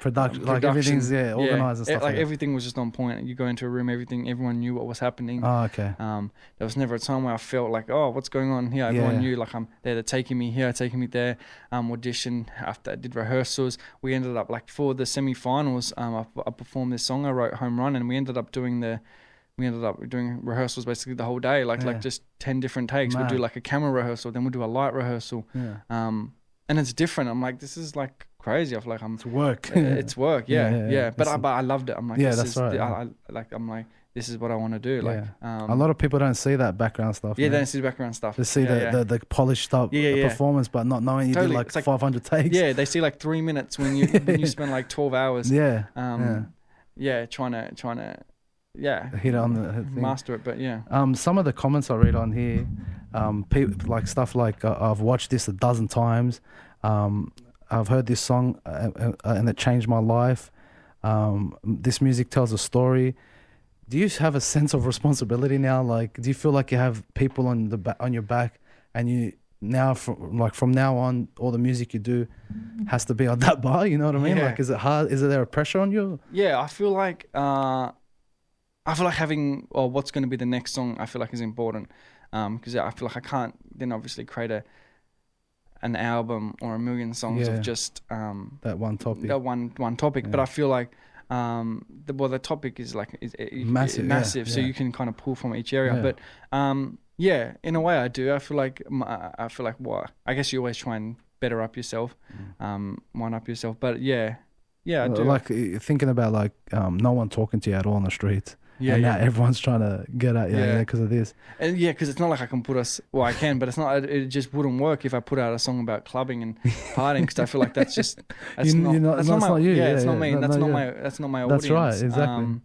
Production. Like everything's organized and stuff. Everything was just on point. You go into a room, everyone knew what was happening. Oh, okay. There was never a time where I felt like, oh, what's going on here? Everyone knew, like, they're taking me here, taking me there. Audition after I did rehearsals. We ended up for the semi-finals. I performed this song I wrote, Home Run, and we ended up doing rehearsals basically the whole day, like just 10 different takes. We'd do like a camera rehearsal, then we'd do a light rehearsal. And it's different. I'm like, this is like crazy. I feel like it's work. It's work. Yeah. But I loved it. I'm like, I'm like, this is what I want to do. Like, a lot of people don't see that background stuff. Yeah, they don't see the background stuff. They see the polished up performance, but not knowing you did like 500 takes. Yeah, they see like 3 minutes when you spend like 12 hours. Trying to hit on the thing. Master it. But some of the comments I read on here, people like stuff like I've watched this 12 times. I've heard this song and it changed my life. This music tells a story. Do you have a sense of responsibility now? Like, do you feel like you have people on your back, and you now from now on, all the music you do has to be on that bar? You know what I mean? Like, is it hard? Is there a pressure on you? Yeah, I feel like having what's going to be the next song. I feel like is important because I feel like I can't then obviously create an album or a million songs of just that one topic. One topic, but I feel like the topic is like massive, so you can kind of pull from each area. But in a way I do. I feel like I guess you always try and better up yourself, one up yourself. But I do. Like thinking about like no one talking to you at all on the streets. Now everyone's trying to get at you because of this. And because it's not like I can I can, but it's not. It just wouldn't work if I put out a song about clubbing and partying, because I feel like that's not you. It's not me. That's not my audience. That's right. Exactly.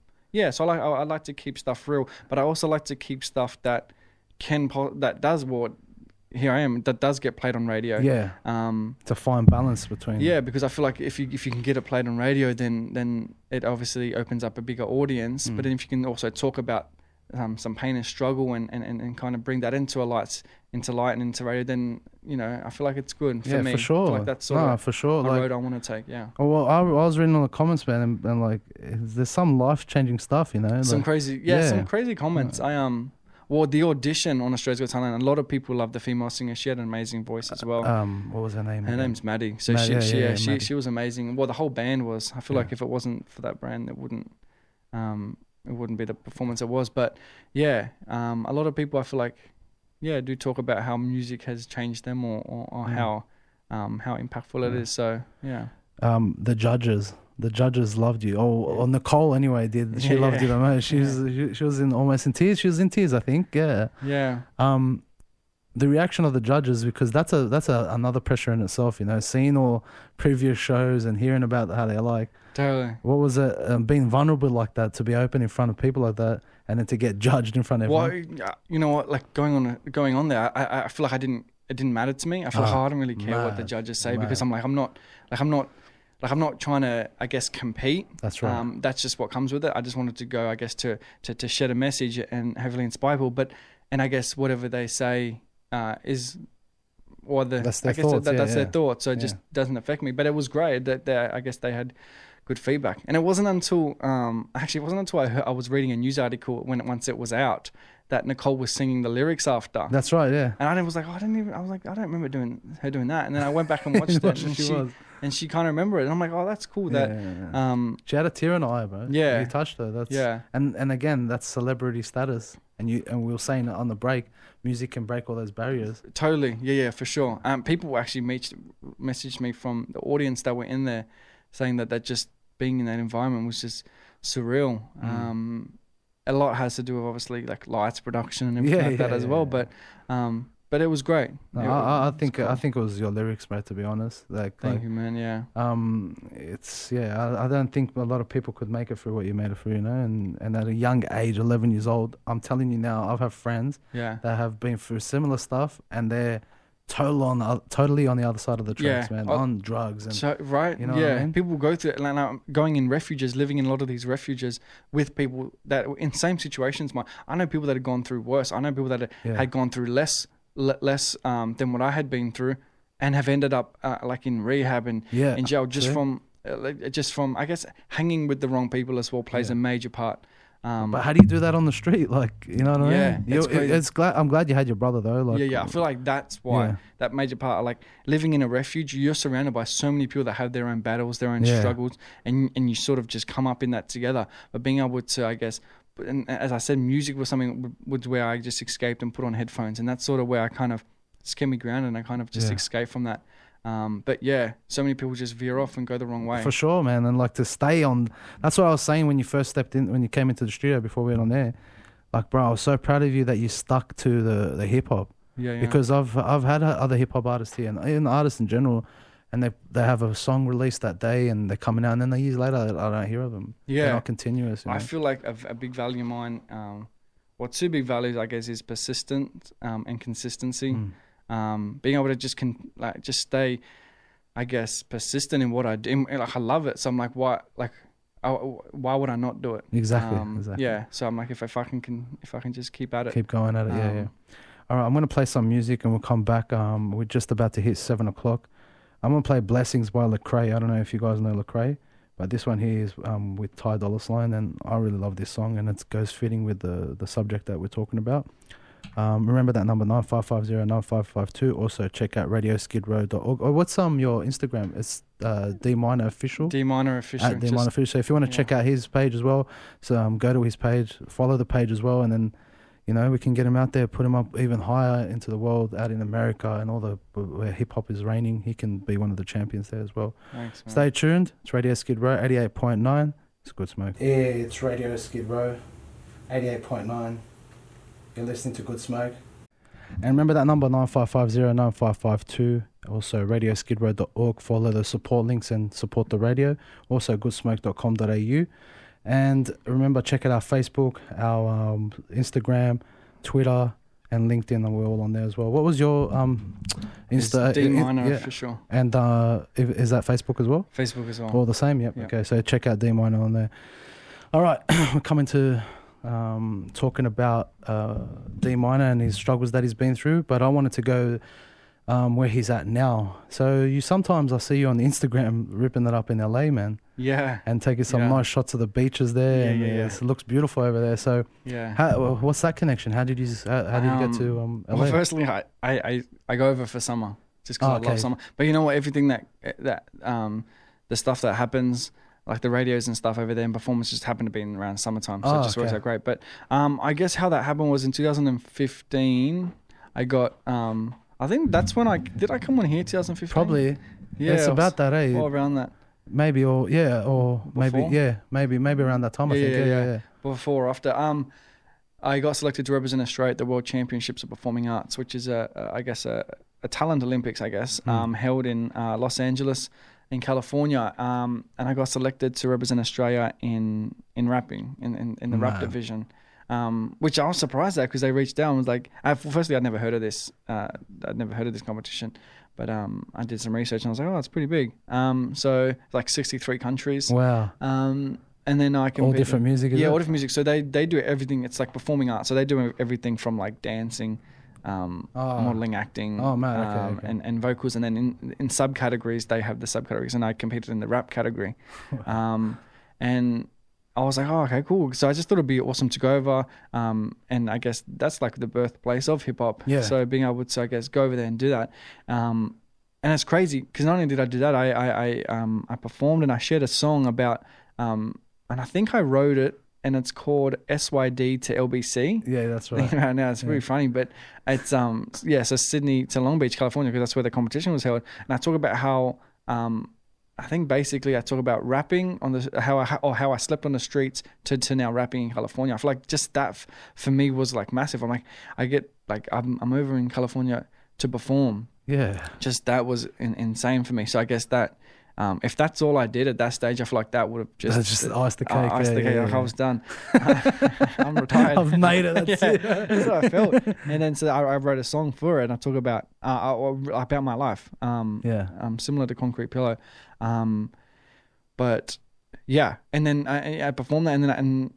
So I like to keep stuff real, but I also like to keep stuff that does what. Here I am. That does get played on radio. To find balance between. Because I feel like if you can get it played on radio, then it obviously opens up a bigger audience. But then if you can also talk about some pain and struggle and kind of bring that into light and into radio, then I feel like it's good for me. For sure. I feel like that's sort of for sure. a Like, road I want to take. Yeah. Oh, well, I was reading all the comments, man, and like, there's some life-changing stuff, Some like, crazy, some crazy comments. Well, the audition on Australia's Got Talent, a lot of people love the female singer. She had an amazing voice as well. What was her name? Her name's Maddie. So Maddie, she was amazing. Well, the whole band was. I feel like if it wasn't for that brand, it wouldn't be the performance it was. But a lot of people, I feel like, do talk about how music has changed them or how impactful it is. So the judges loved you. Oh, Nicole anyway did. She loved you the most. She was almost in tears. She was in tears, I think. Yeah. Yeah. The reaction of the judges, because that's another pressure in itself. Seeing all previous shows and hearing about how they're like. Totally. What was it? Being vulnerable like that, to be open in front of people like that, and then to get judged in front of everyone. Well, you know what? Like going on there, I feel like it didn't matter to me. I feel like I don't really care what the judges say because I'm not trying to, I guess, compete. That's right. That's just what comes with it. I just wanted to go, I guess, to shed a message and hopefully inspire people. And I guess whatever they say is, or that's their thoughts. That's their thoughts. So it just doesn't affect me. But it was great that I guess they had good feedback. And it wasn't until I was reading a news article once it was out that Nicole was singing the lyrics after. That's right, yeah. And I was like, I don't remember her doing that. And then I went back and watched it, and she kind of remembered it. And I'm like, oh, that's cool. She had a tear in her eye, bro. Yeah, you touched her. And again, that's celebrity status. And we were saying it on the break, music can break all those barriers. Totally, yeah, for sure. People actually messaged me from the audience that were in there, saying that just being in that environment was just surreal. A lot has to do with obviously like lights, production, and everything that as well. But it was great. I think it was your lyrics, mate. To be honest, thank you, man. Yeah. I don't think a lot of people could make it through what you made it through, And at a young age, 11 years old, I'm telling you now, I've had friends that have been through similar stuff, and they're totally on the other side of the tracks, man, on drugs and right. You know what I mean? People go through it, like going in refuges, living in a lot of these refuges with people that were in same situations. I know people that had gone through worse. I know people that had gone through less than what I had been through, and have ended up like in rehab and in jail just from I guess hanging with the wrong people as well plays a major part. But how do you do that on the street? Like, you know what I mean? I'm glad you had your brother though. Like, I feel like that's why that major part. Like living in a refuge, you're surrounded by so many people that have their own battles, their own struggles, and you sort of just come up in that together. But being able to, I guess, and as I said, music was something where I just escaped and put on headphones, and that's sort of where I kind of kept me grounded, and I kind of just escaped from that. But so many people just veer off and go the wrong way. For sure, man. And like to stay on, that's what I was saying when you first stepped in, when you came into the studio before we went on there. Like, bro, I was so proud of you that you stuck to the hip hop. Yeah. Because I've had other hip hop artists here, and even artists in general, and they have a song released that day, and they're coming out, and then years later, I don't hear of them. Yeah, they're not continuous. I feel like a big value of mine, two big values, I guess, is persistent and consistency. Being able to just stay, I guess, persistent in what I do. Like I love it, so I'm like, why would I not do it? Exactly. Yeah. So I'm like, if I can just keep at it, keep going at it. Yeah. All right, I'm gonna play some music and we'll come back. We're just about to hit 7:00. I'm gonna play "Blessings" by Lecrae. I don't know if you guys know Lecrae, but this one here is with Ty Dolla $ign, and I really love this song, and it goes fitting with the subject that we're talking about. Remember that number 9550-9552. Also check out radioskidrow.org. Or what's your Instagram? It's D.Minor Official. D.Minor Official. At D.Minor Official. So if you want to check out his page as well, so go to his page, follow the page as well, and then we can get him out there, put him up even higher into the world, out in America and all where hip hop is reigning. He can be one of the champions there as well. Thanks, man. Stay tuned. It's Radio Skid Row 88.9. It's Good Smoke. Yeah, it's Radio Skid Row 88.9. You're listening to Good Smoke. And remember that number 9550-9552. Also radioskidrow.org. Follow the support links and support the radio. Also goodsmoke.com.au. And remember, check out our Facebook, our Instagram, Twitter, and LinkedIn, and we're all on there as well. What was your Insta? D.Minor Official. And is that Facebook as well? Facebook as well. All the same, yep. Okay, so check out D.Minor on there. All right, we're coming to talking about D.Minor and his struggles that he's been through, but I wanted to go where he's at now. So I see you on the Instagram ripping that up in LA, man. Yeah. And taking some nice shots of the beaches there. It looks beautiful over there. So what's that connection? How did you get to LA? Well, firstly, I go over for summer just because I love summer. But you know what? Everything that the stuff that happens, like the radios and stuff over there and performance, just happened to be in around summertime. So it just works out great. But I guess how that happened was in 2015, I got... I think that's when I come on here 2015. Probably, yeah. It's about that, eh? Or around that. Maybe maybe around that time. I think. Yeah. Before or after. I got selected to represent Australia at the World Championships of Performing Arts, which is I guess a talent Olympics, I guess, held in Los Angeles, in California. And I got selected to represent Australia in rapping in the rap division. Which I was surprised at because they reached out and was like, firstly, I'd never heard of this. I'd never heard of this competition, but I did some research and I was like, oh, it's pretty big. So like 63 countries. Wow. And then I can all different music. All different music. So they do everything. It's like performing arts. So they do everything from like dancing, modeling, acting, and vocals. And then in subcategories, they have the subcategories, and I competed in the rap category, and I was like, oh, okay, cool. So I just thought it'd be awesome to go over. And I guess that's like the birthplace of hip hop. Yeah. So being able to, I guess, go over there and do that. And it's crazy because not only did I do that, I performed and I shared a song about, and I think I wrote it, and it's called SYD to LBC. Yeah, that's right. Right now it's really funny, but it's, so Sydney to Long Beach, California, because that's where the competition was held. And I talk about how, I think basically I talk about rapping on how I slept on the streets to now rapping in California. I feel like just that for me was like massive. I'm like, I'm over in California to perform. Yeah. Just that was insane for me. So I guess that if that's all I did at that stage, I feel like that would have just iced the cake. I was done. I'm retired. I've made it. That's it. That's what I felt. And then so I wrote a song for it, and I talk about my life. Similar to Concrete Pillow. But yeah, and then I performed that, and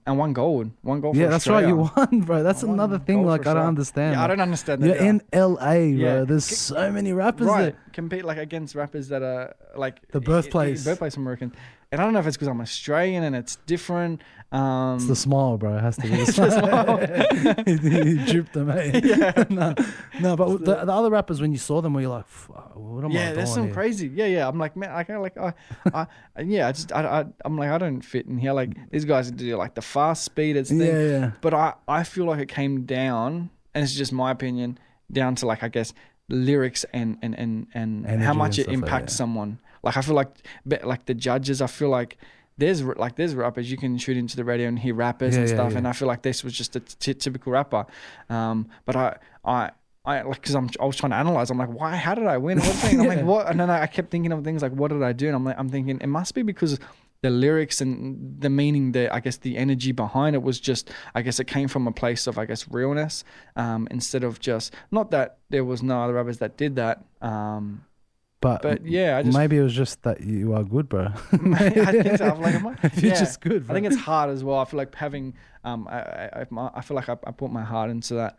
won gold. Won gold. Yeah, for that's Australia. right. You won, bro. That's another thing. Like I don't understand. Yeah, I don't understand that. You're in LA, bro. There's so many rappers there. Compete like against rappers that are like the birthplace of American. And I don't know if it's because I'm Australian and it's different. It's the smile, bro. It has to be the smile. You duped them, eh? Yeah. No, but the other rappers, when you saw them, were you like, what am I doing? Yeah, there's some crazy. Yeah. I'm like, man, I'm like, I don't fit in here. Like these guys do like the fast speeders thing. Yeah. But I feel like it came down, and it's just my opinion, down to like, I guess, lyrics and how much it impacts someone. Like I feel like the judges, I feel like there's rappers you can shoot into the radio and hear rappers and stuff, and I feel like this was just a typical rapper. But I like, because I was trying to analyze. I'm like, how did I win? What thing? I'm like, what? And then I kept thinking of things like, what did I do? And I'm thinking it must be because the lyrics and the meaning, I guess the energy behind it was just, I guess it came from a place of, I guess, realness, instead of just, not that there was no other rappers that did that. But yeah, maybe it was just that you are good, bro. I think so. I'm like, you're just good, bro. I think it's hard as well. I feel like having, I feel like I put my heart into that.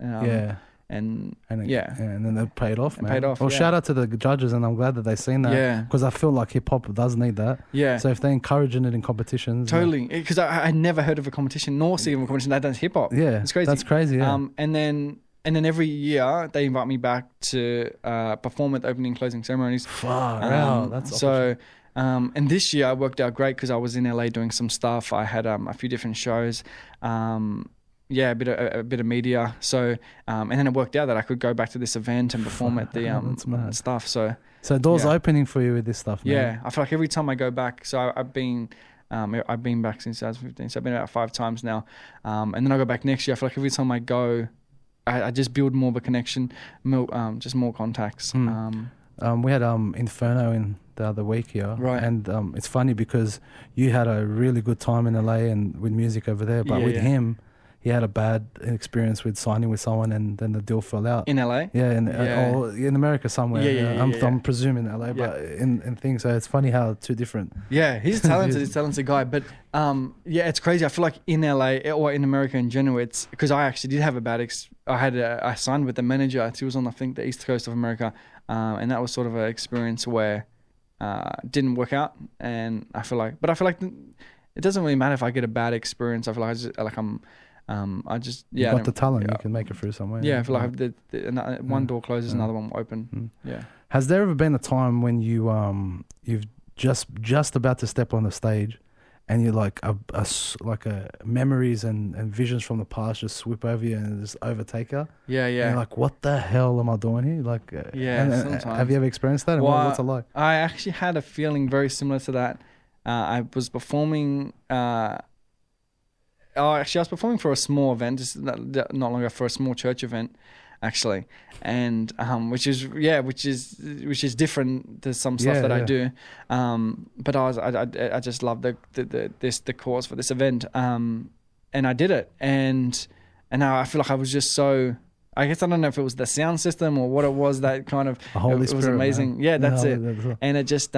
And then it paid off, man. Well, shout out to the judges, and I'm glad that they've seen that. Yeah. Because I feel like hip hop does need that. Yeah. So if they're encouraging it in competitions. Totally. Because I never heard of a competition, nor seen of a competition that does hip hop. Yeah. It's crazy. That's crazy, yeah. And then every year they invite me back to perform at the opening and closing ceremonies. Far out. That's so. And this year I worked out great because I was in LA doing some stuff. I had a few different shows. A bit of media. So and then it worked out that I could go back to this event and perform at the stuff. So doors opening for you with this stuff, man. Yeah, I feel like every time I go back. So I've been back since 2015. So I've been about 5 times now. And then I go back next year. I feel like every time I go, I just build more of a connection, just more contacts. We had Inferno in the other week here, right? And it's funny because you had a really good time in LA and with music over there, but with him, he had a bad experience with signing with someone, and then the deal fell out. In LA? Yeah, Yeah. or in America somewhere. Yeah. I'm presuming LA, Yeah. but in things. So it's funny how two different. Yeah, he's a talented guy. But yeah, it's crazy. I feel like in LA or in America in general, it's because I actually did have a bad I signed with the manager. He was on, I think, the East Coast of America, and that was sort of an experience where didn't work out. And I feel like it doesn't really matter if I get a bad experience. I feel like You got the talent. You can make it through somewhere. Yeah, I feel like one door closes, another one will open. Yeah. Has there ever been a time when you've just about to step on the stage, and you're like memories and visions from the past just swoop over you and just overtake you? Yeah. And you're like, what the hell am I doing here? Like, sometimes. Have you ever experienced that? And what's it like? I actually had a feeling very similar to that. I was performing. I was performing for a small event, just not long ago, for a small church event, actually, and which is different to some stuff that I do. But I just love the cause for this event, and I did it, and now I feel like I was just so. I guess I don't know if it was the sound system or what it was that kind of. It was amazing. Man. Yeah, that's it. And it just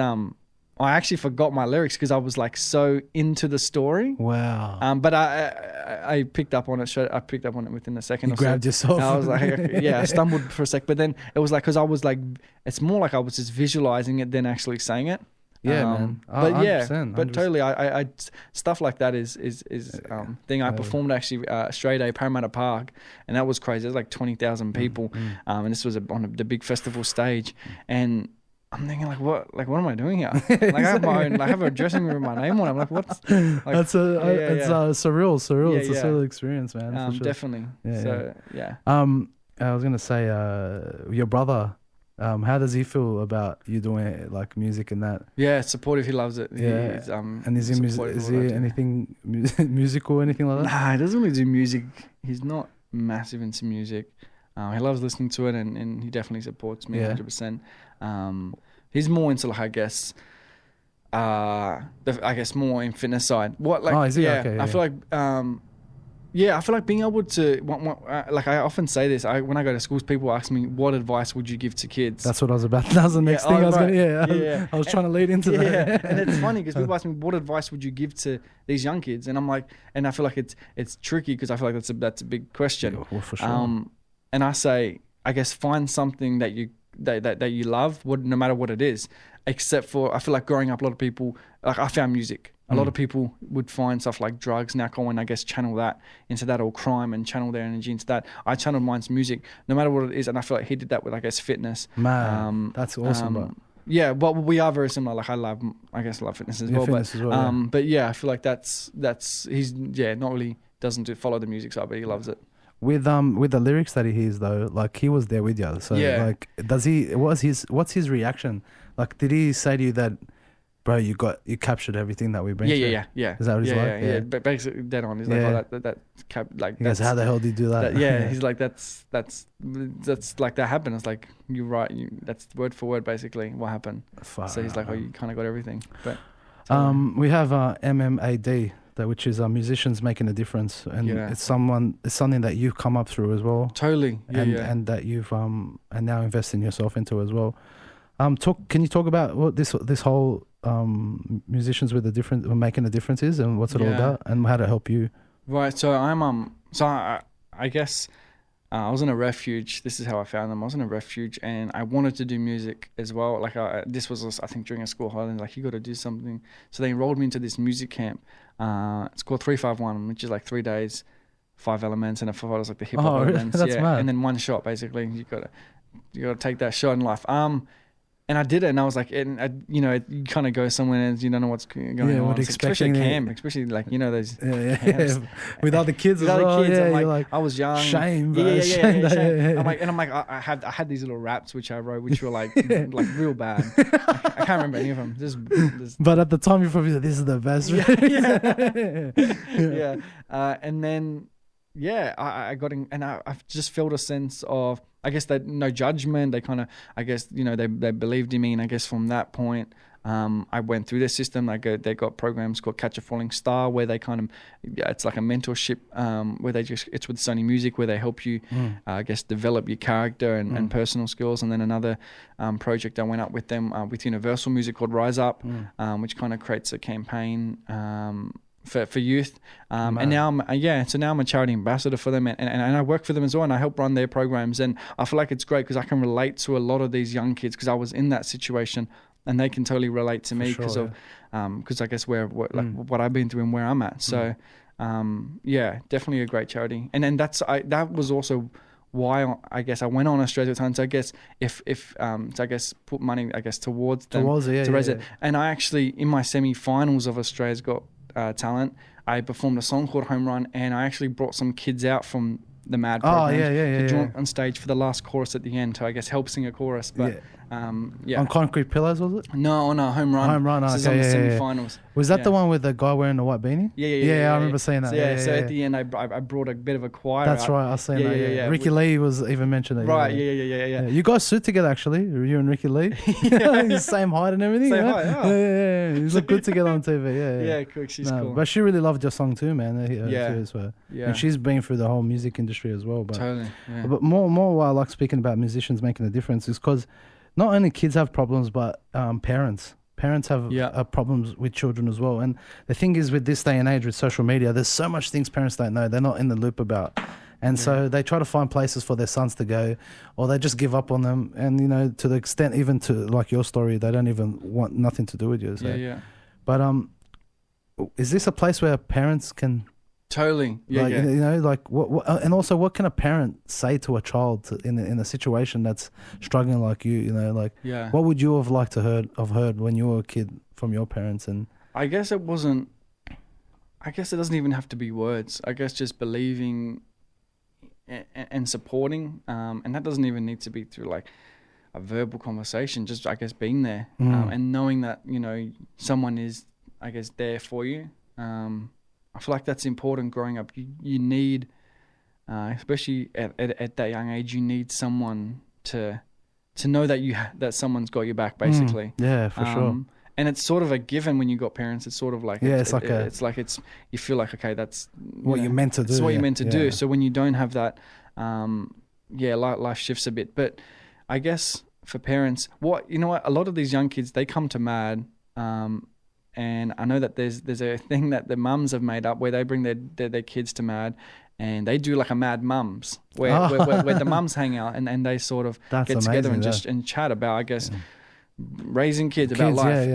I actually forgot my lyrics because I was like so into the story. Wow. But I picked up on it. I picked up on it within a second. You grabbed yourself. I was like, I stumbled for a sec, but then it was like, because I was like, it's more like I was just visualizing it than actually saying it. Yeah, man. But 100%. but totally, I stuff like that is thing. I performed actually Stray Day Parramatta Park, and that was crazy. There's like 20,000 people, and this was on the big festival stage, and I'm thinking what am I doing here? Like I have a dressing room with my name on it. I'm like, what's like, that's surreal. Yeah, it's a surreal experience, man. For sure. Definitely. Yeah. I was gonna say, your brother, how does he feel about you doing like music and that? Yeah, supportive. He loves it. Yeah. He's, and is he anything musical, anything like that? Nah, he doesn't really do music. He's not massive into music. He loves listening to it, and he definitely supports me 100%. He's more into I guess more in fitness side. Is he? Okay, I feel like I feel like being able to like I often say this. When I go to schools, people ask me, "What advice would you give to kids?" That's what I was about. That was the next thing I was going to. I was trying to lead into that. Yeah, and it's funny because people ask me, "What advice would you give to these young kids?" And I'm like, and I feel like it's tricky because I feel like that's a big question. Yeah, well, for sure. And I say, I guess find something that you love, no matter what it is. Except for, I feel like growing up, a lot of people, like I found music. A lot of people would find stuff like drugs and alcohol, and I guess channel that into that, or crime and channel their energy into that. I channeled mine's music, no matter what it is, and I feel like he did that with, I guess, fitness. Man, that's awesome, bro. Yeah, but we are very similar. Like I love fitness as well. But yeah, I feel like that's he's not really doesn't follow the music side, but he loves it. With the lyrics that he hears though, like he was there with you. So like, what's his reaction? Like, did he say to you that, bro, you captured everything that we've been through? Yeah. Is that what he's like? Yeah. But basically dead on. He's like, he goes, how the hell did you do that? He's like, that's like that happened. It's like, you're right. That's word for word basically what happened. So he's like, oh, you kind of got everything. But we have MMAD. Which is musicians making a difference, and it's something that you've come up through as well. Totally, and that you've and now investing yourself into as well. Can you talk about what this whole musicians with making a difference is, and what's it all about, and how to help you? Right. So I guess I was in a refuge. This is how I found them. I was in a refuge, and I wanted to do music as well. Like this was, I think, during a school holiday. Like, you got to do something. So they enrolled me into this music camp. It's called 351, which is like 3 days, 5 elements, and it follows like the hip hop elements. That's mad. And then one shot basically. You gotta take that shot in life. And I did it, and I was like, you kind of go somewhere and you don't know what's going on. Especially camp, especially like, those camps. With other kids as well. Kids, I'm like, I was young. Shame, bro. Shame. I'm like, I had these little raps which I wrote, which were like real bad. I can't remember any of them. But at the time, you probably said, this is the best. And then, I got in, and I've just felt a sense of, I guess, that no judgment. They kind of, I guess, they believed in me, and I guess from that point, I went through their system. They got programs called Catch a Falling Star, where they it's like a mentorship, where it's with Sony Music, where they help you, I guess, develop your character and personal skills. And then another project I went up with them with Universal Music called Rise Up, which kind of creates a campaign for youth. And now so now I'm a charity ambassador for them, and I work for them as well, and I help run their programs. And I feel like it's great because I can relate to a lot of these young kids because I was in that situation. And they can totally relate to me because I guess what I've been through and where I'm at. So, definitely a great charity. And then that was also why I guess I went on Australia time. So I guess if I guess put money towards them to raise it. And I actually in my semi-finals of Australia's Got Talent, I performed a song called Home Run, and I actually brought some kids out from the Mad program to join on stage for the last chorus at the end to I guess help sing a chorus. But on Concrete Pillars, was it? No, Home Run. Home Run. This is on the semi-finals. Was that the one with the guy wearing the white beanie? Yeah. I remember seeing that. So at the end, I brought a bit of a choir. That's right. I seen that. Yeah. Ricky Lee was even mentioned. Right. Yeah. You guys suit together actually. You and Ricky Lee. He's same height and everything. Same height. Yeah. You look good together on TV. Yeah, cool. She's cool. But she really loved your song too, man. And she's been through the whole music industry as well. But totally. Yeah. But more why I like speaking about musicians making a difference is because not only kids have problems, but parents have problems with children as well. And the thing is, with this day and age with social media, there's so much things parents don't know. They're not in the loop about. And so they try to find places for their sons to go, or they just give up on them. And, to the extent, even to like your story, they don't even want nothing to do with you. So. But is this a place where parents can... Totally. What, and also what can a parent say to a child in a situation that's struggling like you, what would you have liked to have heard when you were a kid from your parents? And I guess it doesn't even have to be words. I guess just believing and supporting, and that doesn't even need to be through like a verbal conversation, just I guess being there, and knowing that, someone is, I guess, there for you. I feel like that's important growing up. You need, especially at that young age, you need someone to know that that someone's got your back, basically. For sure. And it's sort of a given when you got parents. It's sort of like you feel like, okay, that's what you're meant to do. It's what you're meant to do. So when you don't have that, life shifts a bit. But I guess for parents, a lot of these young kids, they come to Mad. And I know that there's a thing that the mums have made up where they bring their kids to Mad, and they do like a Mad Mums where the mums hang out and they sort of get together and chat about, I guess, raising kids about life.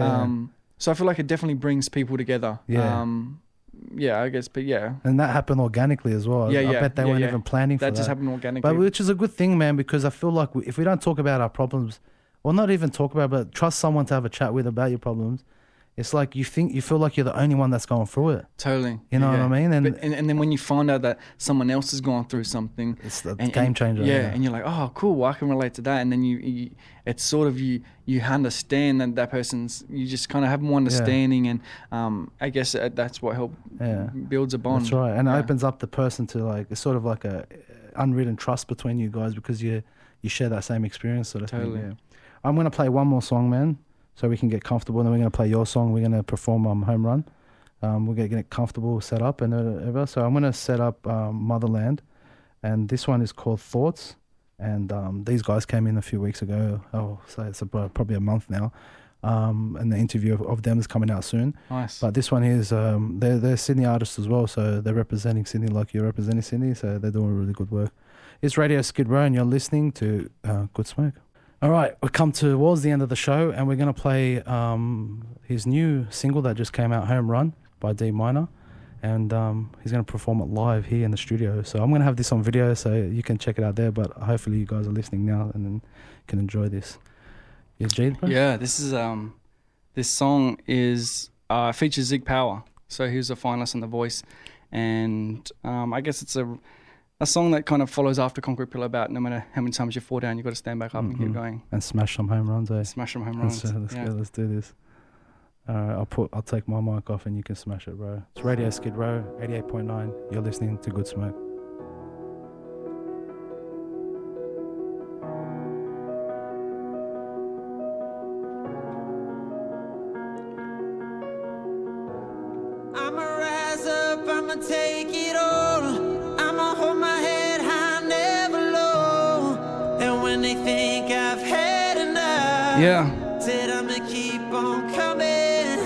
So I feel like it definitely brings people together. I guess, but and that happened organically as well. I bet they weren't even planning for that. That just happened organically. But which is a good thing, man, because I feel like if we don't talk about our problems, or not even talk about, but trust someone to have a chat with about your problems. It's like you feel like you're the only one that's going through it. Totally. You know what I mean? And then when you find out that someone else has gone through something, it's the game changer. And you're like, oh, cool, well, I can relate to that. And then it's sort of you understand that person's, you just kind of have more understanding, and I guess that's what builds a bond. That's right, and it opens up the person to like, it's sort of like a unwritten trust between you guys because you share that same experience sort of thing. Yeah. I'm gonna play one more song, man. So we can get comfortable, and then we're going to play your song. We're going to perform Home Run. We're going to get comfortable, set up, and whatever. So I'm going to set up Motherland, and this one is called Thoughts. And these guys came in a few weeks ago. So it's probably a month now. And the interview of them is coming out soon. Nice. But this one is, they're Sydney artists as well, so they're representing Sydney like you're representing Sydney, so they're doing really good work. It's Radio Skid Row, and you're listening to Good Smoke. All right, we've come towards the end of the show, and we're going to play his new single that just came out, Home Run, by D.Minor, and he's going to perform it live here in the studio. So I'm going to have this on video, so you can check it out there, but hopefully you guys are listening now and then can enjoy this. Yeah, Jade, bro? Yeah, this song is features Zig Power, so he was a finalist on The Voice, and I guess it's a song that kind of follows after Concrete Pillar about no matter how many times you fall down, you've got to stand back up and keep going. And smash some home runs, eh? Smash some home runs. Let's do this. I'll take my mic off and you can smash it, bro. It's Radio Skid Row, 88.9. You're listening to Good Smoke. I'ma take it all. I'ma hold my head high, never low. And when they think I've had enough, Yeah. said I'ma keep on coming.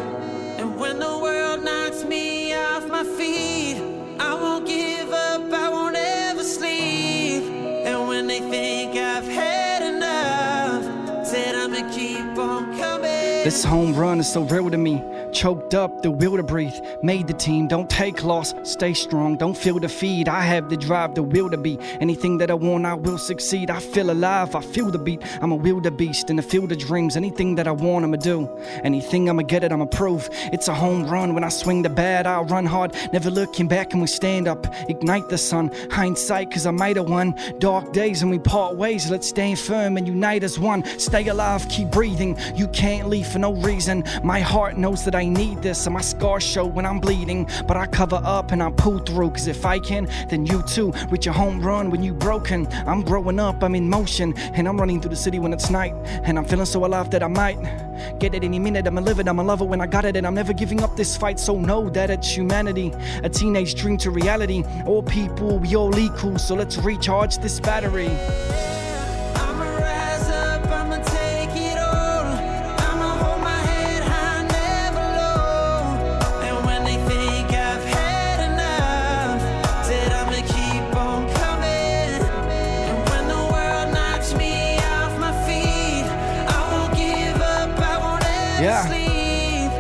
And when the world knocks me off my feet, I won't give up, I won't ever sleep. And when they think I've had enough, said I'ma keep on coming. This home run is so real to me. Choked up, the will to breathe. Made the team, don't take loss. Stay strong, don't feel defeat. I have the drive, the will to be. Anything that I want, I will succeed. I feel alive, I feel the beat. I'm a wildebeest in the field of dreams. Anything that I want, I'ma do. Anything, I'ma get it, I'ma prove. It's a home run. When I swing the bat, I'll run hard. Never looking back and we stand up. Ignite the sun. Hindsight, cause I might have won. Dark days and we part ways. Let's stand firm and unite as one. Stay alive, keep breathing. You can't leave for no reason. My heart knows that I need this, and my scars show when I'm bleeding. But I cover up and I pull through, cause if I can, then you too. Reach a home run when you broken. I'm growing up, I'm in motion, and I'm running through the city when it's night. And I'm feeling so alive that I might get it any minute. I'ma live it, I'ma love it when I got it. And I'm never giving up this fight, so know that it's humanity. A teenage dream to reality. All people, we all equal, so let's recharge this battery. I'ma rise up, I'ma take it all. I'ma hold my head high, never low. And when they think I've had enough, said I'ma keep on coming. And when the world knocks me off my feet, I won't give up, I won't ever sleep.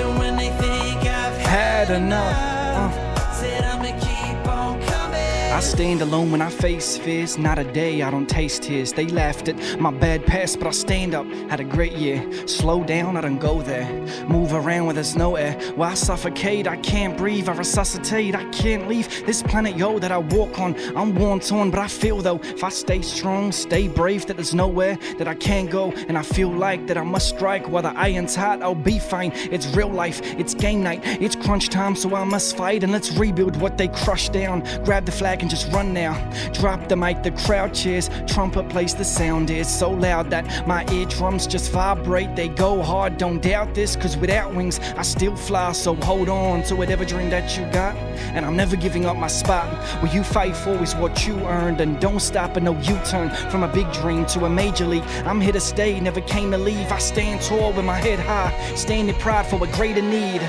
And when they think I've had enough, said I'ma keep on coming. I stand alone when I face fears. Not a day I don't taste tears. They laughed at my bad past, but I stand up. Had a great year. Slow down, I don't go there. Move around where there's no air. Where I suffocate, I can't breathe. I resuscitate, I can't leave this planet, yo, that I walk on. I'm worn torn, but I feel though, if I stay strong, stay brave, that there's nowhere that I can't go. And I feel like that I must strike while the iron's hot. I'll be fine. It's real life, it's game night, it's crunch time, so I must fight. And let's rebuild what they crushed down. Grab the flag and just run now. Drop the mic, the crowd cheers. Trumpet plays, the sound is so loud that my eardrums just vibrate. They go hard, don't doubt this, cause without wings I still fly. So hold on to whatever dream that you got, and I'm never giving up my spot. What you fight for is what you earned, and don't stop at no U-turn. From a big dream to a major league, I'm here to stay, never came to leave. I stand tall with my head high, standing proud for a greater need.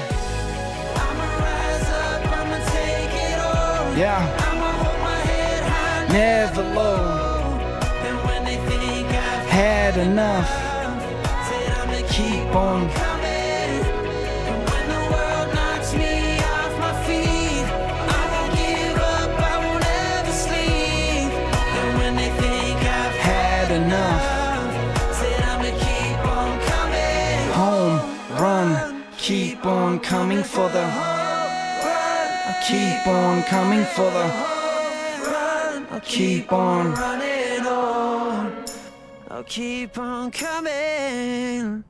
I'ma rise up, I'ma take it all. Yeah, I'ma hold my head high, never low. and when they think I've Had enough, said I'ma keep on. coming. And when the world knocks me off my feet, I won't give up, I won't ever sleep. And when they think I've Had enough. said I'ma keep on coming. Home run, keep on coming for the. Keep on coming for the. I'll Keep on. running on. I'll keep on coming.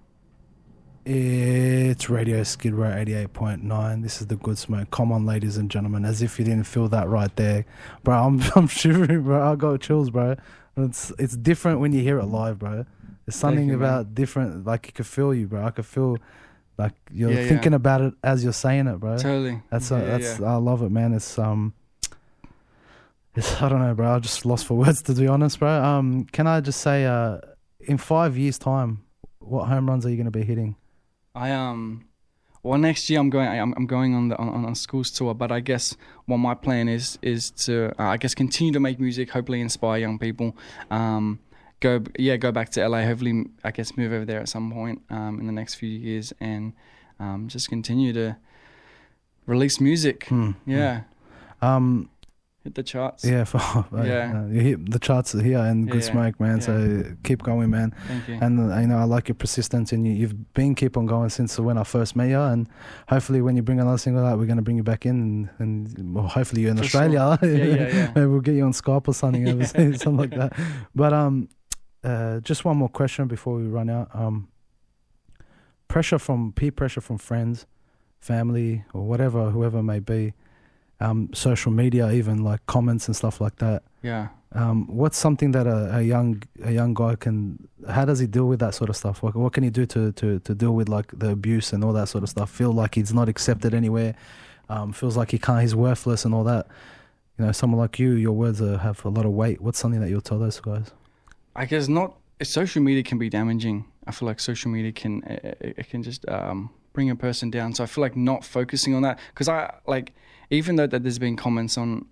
It's Radio Skid Row 88.9. This is the Good Smoke. Come on, ladies and gentlemen. As if you didn't feel that right there, bro. I'm shivering, bro. I got chills, bro. It's different when you hear it live, bro. There's something you, about man. different. Like you could feel you, bro. I could feel like you're Yeah, thinking about it as you're saying it, bro. Totally. That's Yeah. I love it, man. It's I don't know, bro. I just lost for words, to be honest, bro. Can I just say, in 5 years' time, what home runs are you going to be hitting? Well, next year I'm going on a schools tour, but I guess what my plan is to I guess continue to make music, hopefully inspire young people. Go back to LA, hopefully I guess move over there at some point in the next few years, and just continue to release music. Yeah. Hit the charts. Yeah, you hit the charts here and Good Yeah, Smoke, man. yeah. So keep going, man. Thank you. And I like your persistence, and you've been keep on going since when I first met you. And hopefully, when you bring another single out, we're going to bring you back in, and well, hopefully you're in For Australia. sure. Yeah. Maybe we'll get you on Skype or something, something like that. But just one more question before we run out. Peer pressure from friends, family, or whatever, whoever it may be. Social media, even like comments and stuff like that. Yeah. What's something that a young guy can? How does he deal with that sort of stuff? What can he do to deal with like the abuse and all that sort of stuff? Feel like he's not accepted anywhere. feels like he's worthless and all that. You know, someone like you, your words have a lot of weight. What's something that you'll tell those guys? I guess not. Social media can be damaging. I feel like social media can just bring a person down. So I feel like not focusing on that, because I like, even though that there's been comments on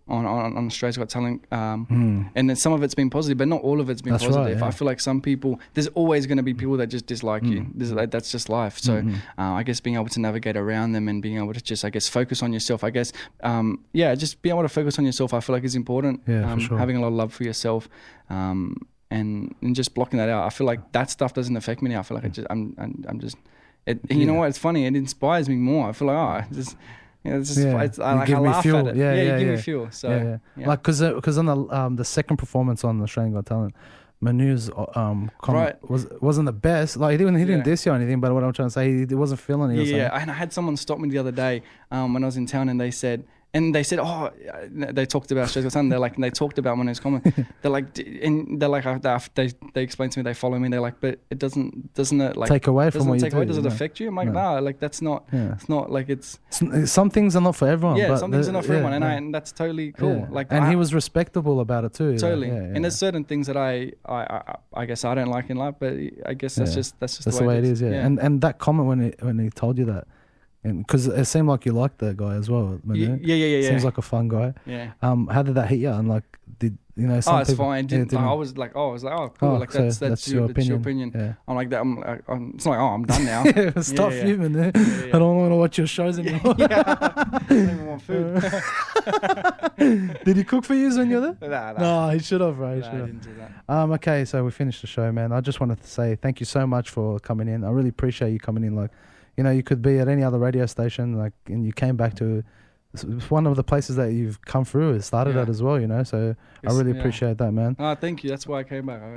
Australia's Got Talent, and then some of it's been positive, but not all of it's been positive. Right, yeah. I feel like some people, there's always going to be people that just dislike you. That's just life. So I guess being able to navigate around them and being able to just, I guess, focus on yourself. I guess, just being able to focus on yourself, I feel like is important. Yeah, for sure. Having a lot of love for yourself, and just blocking that out. I feel like that stuff doesn't affect me now. I feel like I'm just. You know what? It's funny. It inspires me more. I feel like it's just I laugh at it. You give me fuel. So like because on the second performance on the Australian Got Talent, Manu's wasn't the best. Like he didn't diss you or anything. But what I'm trying to say, he wasn't feeling it. Yeah. And I had someone stop me the other day when I was in town, and they said, oh, they talked about Australia's Got Talent. They talked about Manu's comment. They're like, they explained to me, they follow me. They're like, but it doesn't it like take away from what you do. Does it affect you? I'm like, no, like that's not. Yeah. It's not like it's. Some things are not for everyone. Yeah, some things are not for everyone, and that's totally cool. Yeah. Like, and he was respectable about it too. Totally. And there's certain things that I guess I don't like in life, but I guess that's just the way it is. Yeah. And that comment when he told you that. Because it seemed like you liked that guy as well. Yeah. Seems like a fun guy. Yeah. How did that hit you? And like, did you know? Some it's people, fine. I was like, oh, cool. Like that's your opinion. Yeah. I'm like that. It's like, I'm done now. Stop fuming there. I don't want to watch your shows anymore. I don't even want food. Did he cook for you when you're there? Nah. No, he should have, bro. I didn't do that. Okay, so we finished the show, man. I just wanted to say thank you so much for coming in. I really appreciate you coming in. Like, you know, you could be at any other radio station, like, and you came back to one of the places that you've come through. It started at as well, you know. So I really appreciate that, man. Thank you. That's why I came back.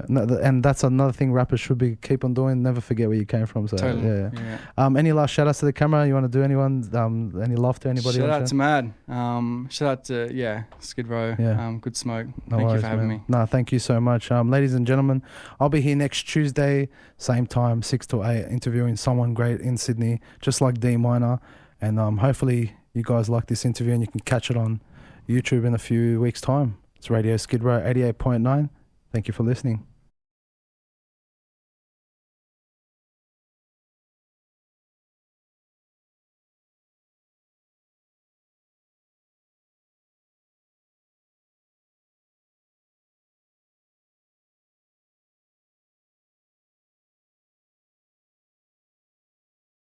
No, and that's another thing rappers should keep on doing. Never forget where you came from. So totally. Any last shout outs to the camera? You want to do anyone? Any love to anybody? Shout out to Mad. Shout out to Skid Row. Good Smoke. Thank you for having me. No, thank you so much, ladies and gentlemen. I'll be here next Tuesday, same time, 6 to 8, interviewing someone great in Sydney, just like D.Minor, and hopefully you guys like this interview and you can catch it on YouTube in a few weeks' time. It's Radio Skid Row 88.9. Thank you for listening.